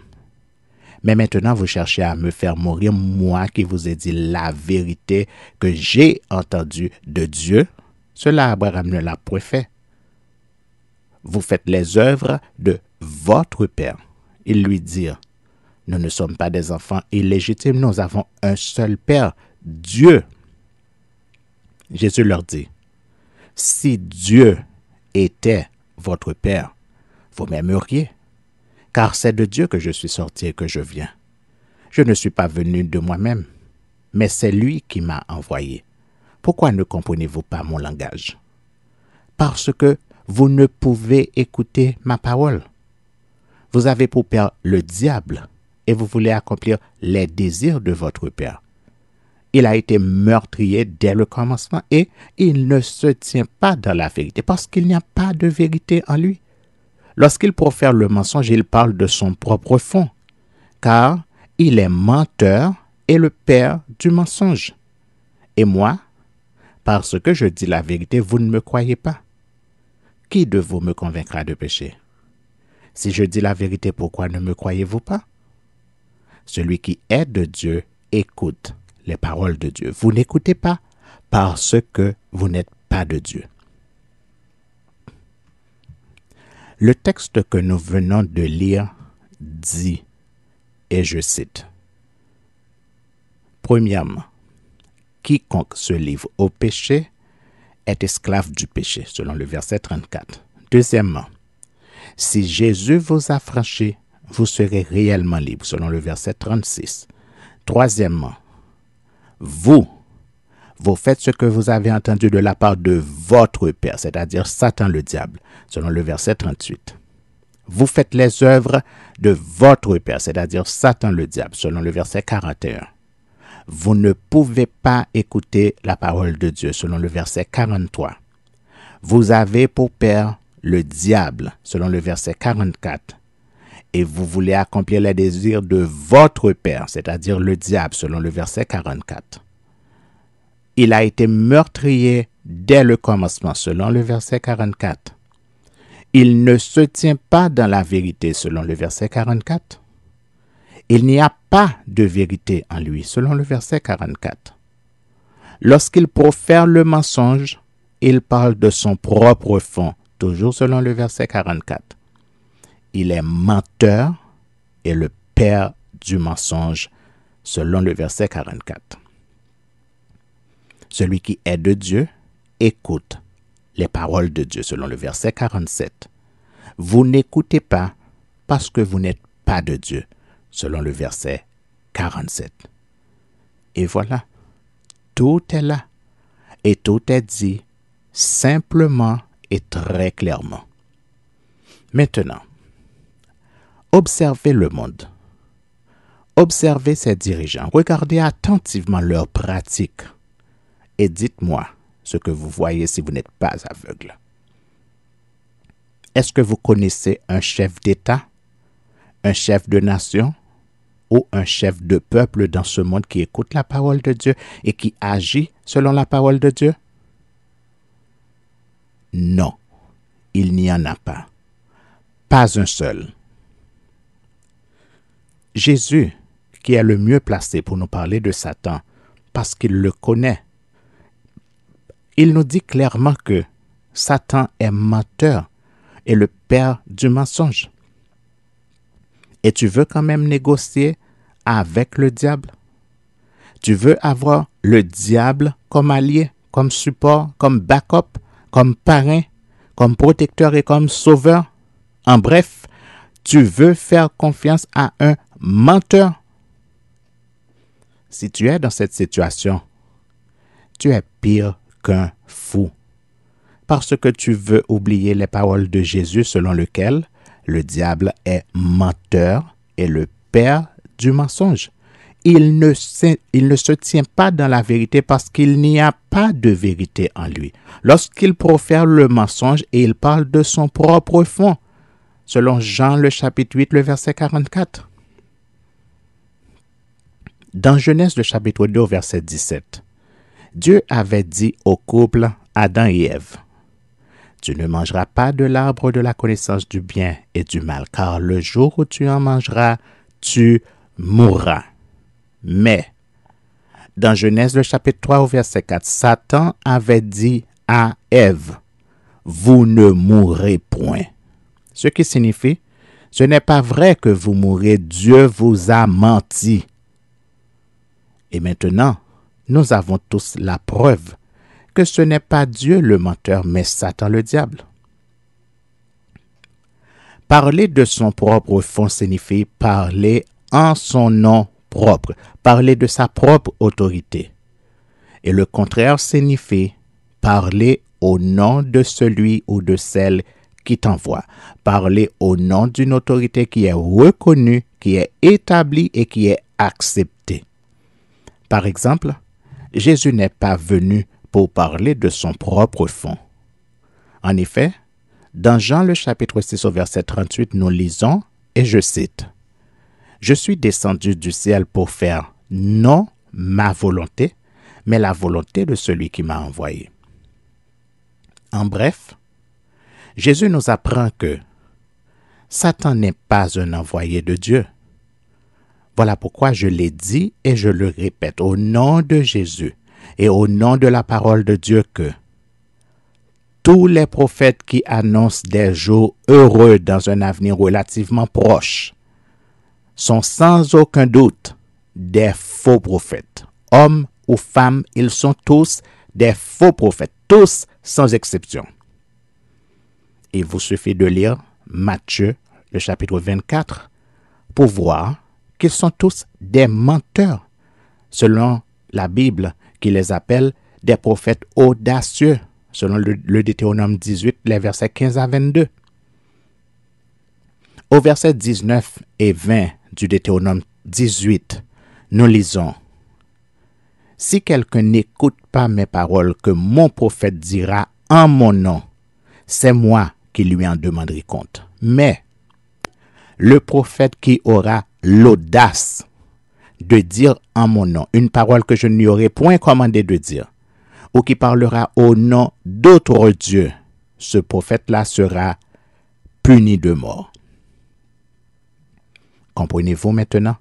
Mais maintenant, vous cherchez à me faire mourir, moi qui vous ai dit la vérité que j'ai entendue de Dieu. Cela, Abraham ne l'a point fait. Vous faites les œuvres de votre Père. Ils lui dirent, nous ne sommes pas des enfants illégitimes, nous avons un seul Père, Dieu. Jésus leur dit, si Dieu était votre Père, vous m'aimeriez, car c'est de Dieu que je suis sorti et que je viens. Je ne suis pas venu de moi-même, mais c'est lui qui m'a envoyé. Pourquoi ne comprenez-vous pas mon langage? Parce que vous ne pouvez écouter ma parole. Vous avez pour père le diable et vous voulez accomplir les désirs de votre père. Il a été meurtrier dès le commencement et il ne se tient pas dans la vérité parce qu'il n'y a pas de vérité en lui. Lorsqu'il profère le mensonge, il parle de son propre fond, car il est menteur et le père du mensonge. Et moi, parce que je dis la vérité, vous ne me croyez pas. Qui de vous me convaincra de péché? Si je dis la vérité, pourquoi ne me croyez-vous pas? Celui qui est de Dieu écoute les paroles de Dieu. Vous n'écoutez pas parce que vous n'êtes pas de Dieu. Le texte que nous venons de lire dit, et je cite, « Premièrement, quiconque se livre au péché est esclave du péché, selon le verset 34. Deuxièmement, si Jésus vous a franchi, vous serez réellement libre, selon le verset 36. Troisièmement, vous faites ce que vous avez entendu de la part de votre père, c'est-à-dire Satan le diable, selon le verset 38. Vous faites les œuvres de votre père, c'est-à-dire Satan le diable, selon le verset 41. Vous ne pouvez pas écouter la parole de Dieu, selon le verset 43. Vous avez pour père le diable, selon le verset 44. Et vous voulez accomplir les désirs de votre père, c'est-à-dire le diable, selon le verset 44. Il a été meurtrier dès le commencement, selon le verset 44. Il ne se tient pas dans la vérité, selon le verset 44. Il n'y a pas de vérité en lui, selon le verset 44. Lorsqu'il profère le mensonge, il parle de son propre fond, toujours selon le verset 44. Il est menteur et le père du mensonge, selon le verset 44. Celui qui est de Dieu écoute les paroles de Dieu, selon le verset 47. Vous n'écoutez pas parce que vous n'êtes pas de Dieu, selon le verset 47. Et voilà, tout est là et tout est dit simplement et très clairement. Maintenant, observez le monde. Observez ses dirigeants. Regardez attentivement leurs pratiques et dites-moi ce que vous voyez si vous n'êtes pas aveugle. Est-ce que vous connaissez un chef d'État, un chef de nation ou un chef de peuple dans ce monde qui écoute la parole de Dieu et qui agit selon la parole de Dieu? Non, il n'y en a pas. Pas un seul. Jésus, qui est le mieux placé pour nous parler de Satan, parce qu'il le connaît, il nous dit clairement que Satan est menteur et le père du mensonge. Et tu veux quand même négocier avec le diable? Tu veux avoir le diable comme allié, comme support, comme backup, comme parrain, comme protecteur et comme sauveur? En bref, tu veux faire confiance à un menteur? Si tu es dans cette situation, tu es pire qu'un fou. Parce que tu veux oublier les paroles de Jésus selon lesquelles le diable est menteur et le père du mensonge. Il ne se tient pas dans la vérité parce qu'il n'y a pas de vérité en lui. Lorsqu'il profère le mensonge et il parle de son propre fond, selon Jean le chapitre 8, le verset 44. Dans Genèse le chapitre 2, verset 17, Dieu avait dit au couple Adam et Ève, « Tu ne mangeras pas de l'arbre de la connaissance du bien et du mal, car le jour où tu en mangeras, tu mourras. » Mais, dans Genèse le chapitre 3, au verset 4, Satan avait dit à Ève, « Vous ne mourrez point. » Ce qui signifie, ce n'est pas vrai que vous mourrez, Dieu vous a menti. Et maintenant, nous avons tous la preuve que ce n'est pas Dieu le menteur, mais Satan le diable. Parler de son propre fond signifie parler en son nom propre, parler de sa propre autorité. Et le contraire signifie parler au nom de celui ou de celle qui t'envoie, parler au nom d'une autorité qui est reconnue, qui est établie et qui est acceptée. Par exemple, Jésus n'est pas venu pour parler de son propre fond. En effet, dans Jean le chapitre 6 au verset 38, nous lisons, et je cite, « Je suis descendu du ciel pour faire non ma volonté, mais la volonté de celui qui m'a envoyé. » En bref, Jésus nous apprend que Satan n'est pas un envoyé de Dieu. Voilà pourquoi je l'ai dit et je le répète au nom de Jésus et au nom de la parole de Dieu que tous les prophètes qui annoncent des jours heureux dans un avenir relativement proche sont sans aucun doute des faux prophètes. Hommes ou femmes, ils sont tous des faux prophètes, tous sans exception. Il vous suffit de lire Matthieu, le chapitre 24, pour voir qu'ils sont tous des menteurs, selon la Bible qui les appelle des prophètes audacieux, selon le Deutéronome 18, les versets 15 à 22. Au verset 19 et 20 du Deutéronome 18, nous lisons « Si quelqu'un n'écoute pas mes paroles que mon prophète dira en mon nom, c'est moi qui lui en demanderai compte. Mais le prophète qui aura l'audace de dire en mon nom une parole que je ne lui aurai point commandé de dire, ou qui parlera au nom d'autres dieux, ce prophète-là sera puni de mort. » Comprenez-vous maintenant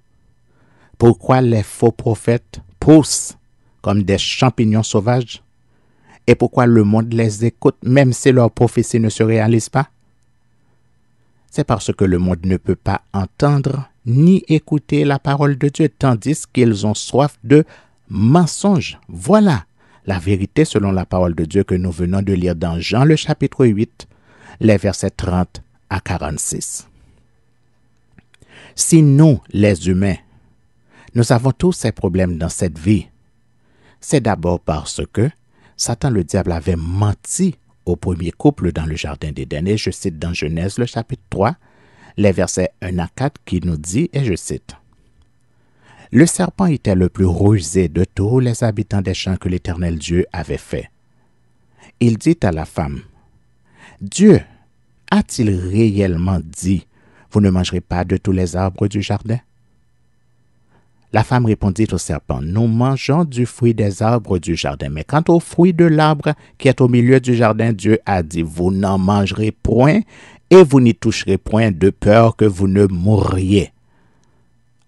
pourquoi les faux prophètes poussent comme des champignons sauvages et pourquoi le monde les écoute même si leurs prophéties ne se réalisent pas? C'est parce que le monde ne peut pas entendre ni écouter la parole de Dieu, tandis qu'ils ont soif de mensonges. Voilà la vérité selon la parole de Dieu que nous venons de lire dans Jean le chapitre 8, les versets 30 à 46. Si nous, les humains, nous avons tous ces problèmes dans cette vie, c'est d'abord parce que Satan le diable avait menti au premier couple dans le jardin d'Éden. Et je cite dans Genèse le chapitre 3, les versets 1 à 4 qui nous dit, et je cite, « Le serpent était le plus rusé de tous les habitants des champs que l'Éternel Dieu avait fait. Il dit à la femme, « Dieu a-t-il réellement dit, vous ne mangerez pas de tous les arbres du jardin? » La femme répondit au serpent, « Nous mangeons du fruit des arbres du jardin, mais quant au fruit de l'arbre qui est au milieu du jardin, Dieu a dit, vous n'en mangerez point et vous n'y toucherez point de peur que vous ne mourriez. »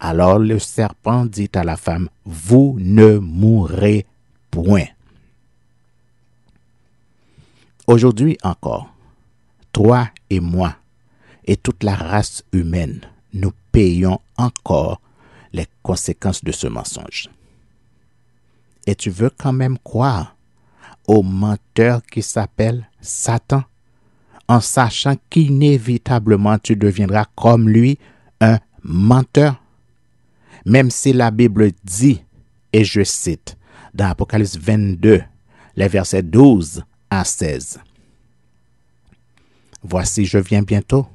Alors le serpent dit à la femme, « Vous ne mourrez point. » Aujourd'hui encore, toi et moi et toute la race humaine, nous payons encore les conséquences de ce mensonge. Et tu veux quand même croire au menteur qui s'appelle Satan, en sachant qu'inévitablement tu deviendras comme lui, un menteur. Même si la Bible dit, et je cite, dans Apocalypse 22, les versets 12 à 16. « Voici, je viens bientôt.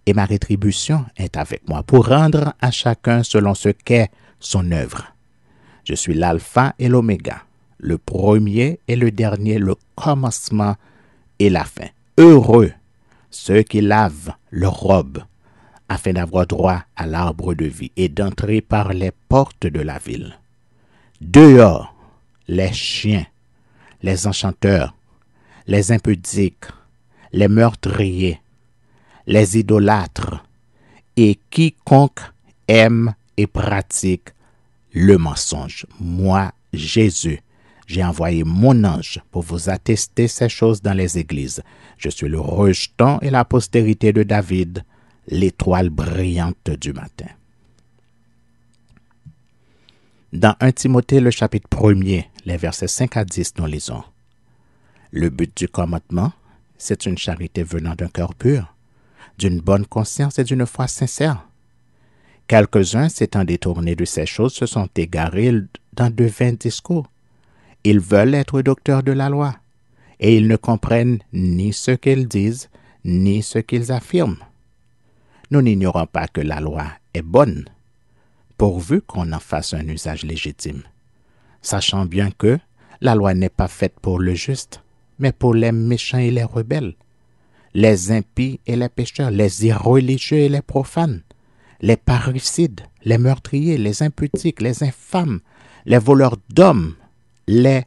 Et ma rétribution est avec moi pour rendre à chacun selon ce qu'est son œuvre. Je suis l'alpha et l'oméga, le premier et le dernier, le commencement et la fin. Heureux ceux qui lavent leurs robes, afin d'avoir droit à l'arbre de vie et d'entrer par les portes de la ville. Dehors, les chiens, les enchanteurs, les impudiques, les meurtriers, les idolâtres et quiconque aime et pratique le mensonge. Moi, Jésus, j'ai envoyé mon ange pour vous attester ces choses dans les églises. Je suis le rejeton et la postérité de David, l'étoile brillante du matin. » Dans 1 Timothée, le chapitre 1er, les versets 5 à 10, nous lisons. « Le but du commandement, c'est une charité venant d'un cœur pur, d'une bonne conscience et d'une foi sincère. Quelques-uns, s'étant détournés de ces choses, se sont égarés dans de vains discours. Ils veulent être docteurs de la loi, et ils ne comprennent ni ce qu'ils disent, ni ce qu'ils affirment. Nous n'ignorons pas que la loi est bonne, pourvu qu'on en fasse un usage légitime, sachant bien que la loi n'est pas faite pour le juste, mais pour les méchants et les rebelles, les impies et les pécheurs, les irreligieux et les profanes, les parricides, les meurtriers, les impudiques, les infâmes, les voleurs d'hommes, les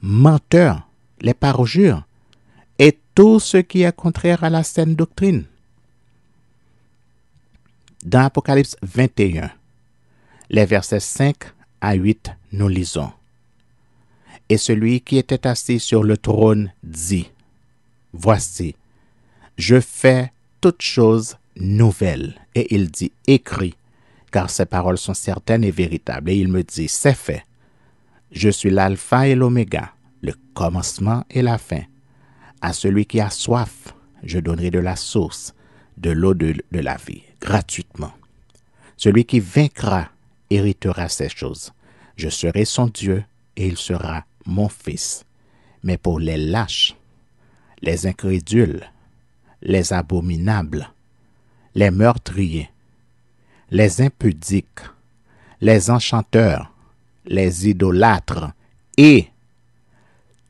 menteurs, les parjures, et tout ce qui est contraire à la saine doctrine. Dans Apocalypse 21, les versets 5 à 8, nous lisons. Et celui qui était assis sur le trône dit, « Voici, je fais toutes choses nouvelles. » Et il dit, « Écris, car ces paroles sont certaines et véritables. » Et il me dit, « C'est fait. Je suis l'alpha et l'oméga, le commencement et la fin. À celui qui a soif, je donnerai de la source, de l'eau de la vie, gratuitement. Celui qui vaincra héritera ces choses. Je serai son Dieu et il sera mon fils. Mais pour les lâches, les incrédules, les abominables, les meurtriers, les impudiques, les enchanteurs, les idolâtres et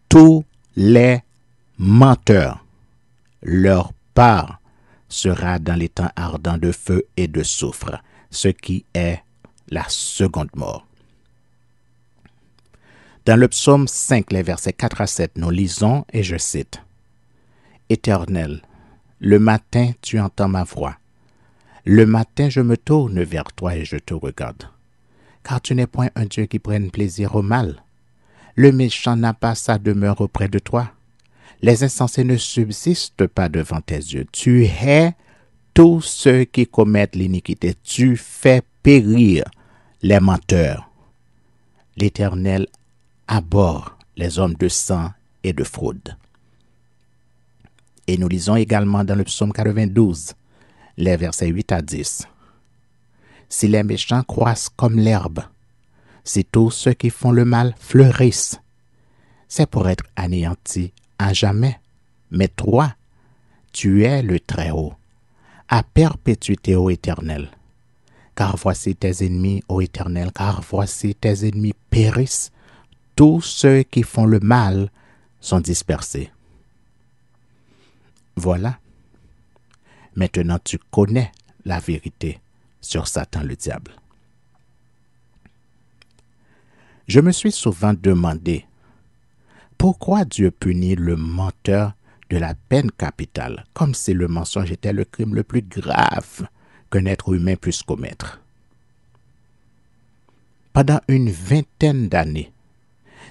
tous les menteurs, leur part sera dans les temps ardents de feu et de soufre, ce qui est la seconde mort. Dans le psaume 5, les versets 4 à 7, nous lisons, et je cite, « Éternel, le matin tu entends ma voix. Le matin je me tourne vers toi et je te regarde. Car tu n'es point un Dieu qui prenne plaisir au mal. Le méchant n'a pas sa demeure auprès de toi. Les insensés ne subsistent pas devant tes yeux. Tu hais tous ceux qui commettent l'iniquité. Tu fais périr les menteurs. L'Éternel abhorre les hommes de sang et de fraude. » Et nous lisons également dans le psaume 92, les versets 8 à 10. « Si les méchants croissent comme l'herbe, si tous ceux qui font le mal fleurissent, c'est pour être anéantis à jamais. Mais toi, tu es le Très-Haut, à perpétuité, ô Éternel. Car voici tes ennemis, ô Éternel, car voici tes ennemis périssent. Tous ceux qui font le mal sont dispersés. » Voilà. Maintenant, tu connais la vérité sur Satan le diable. Je me suis souvent demandé pourquoi Dieu punit le menteur de la peine capitale, comme si le mensonge était le crime le plus grave qu'un être humain puisse commettre. Pendant une vingtaine d'années,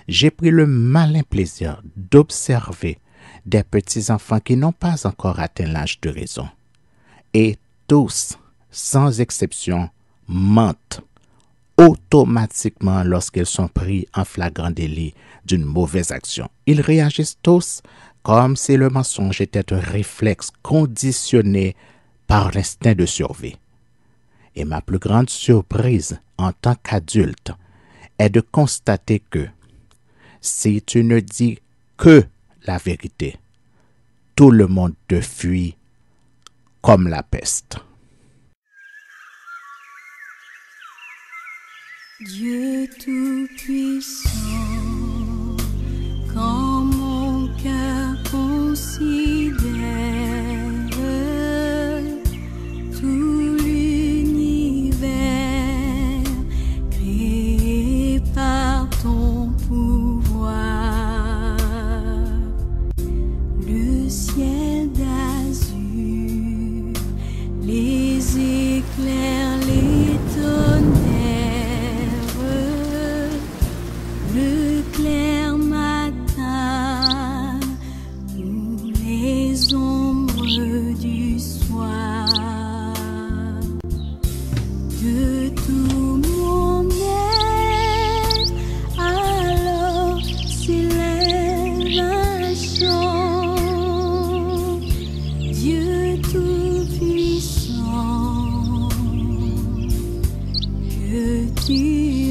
j'ai pris le malin plaisir d'observer des petits-enfants qui n'ont pas encore atteint l'âge de raison. Et tous, sans exception, mentent automatiquement lorsqu'ils sont pris en flagrant délit d'une mauvaise action. Ils réagissent tous comme si le mensonge était un réflexe conditionné par l'instinct de survie. Et ma plus grande surprise en tant qu'adulte est de constater que si tu ne dis que la vérité, tout le monde te fuit comme la peste. Dieu Tout-Puissant, quand mon cœur considère tout l'univers créé par ton pouvoir, le ciel d'azur, les éclairs, les tonnerres, le clair matin, où les sur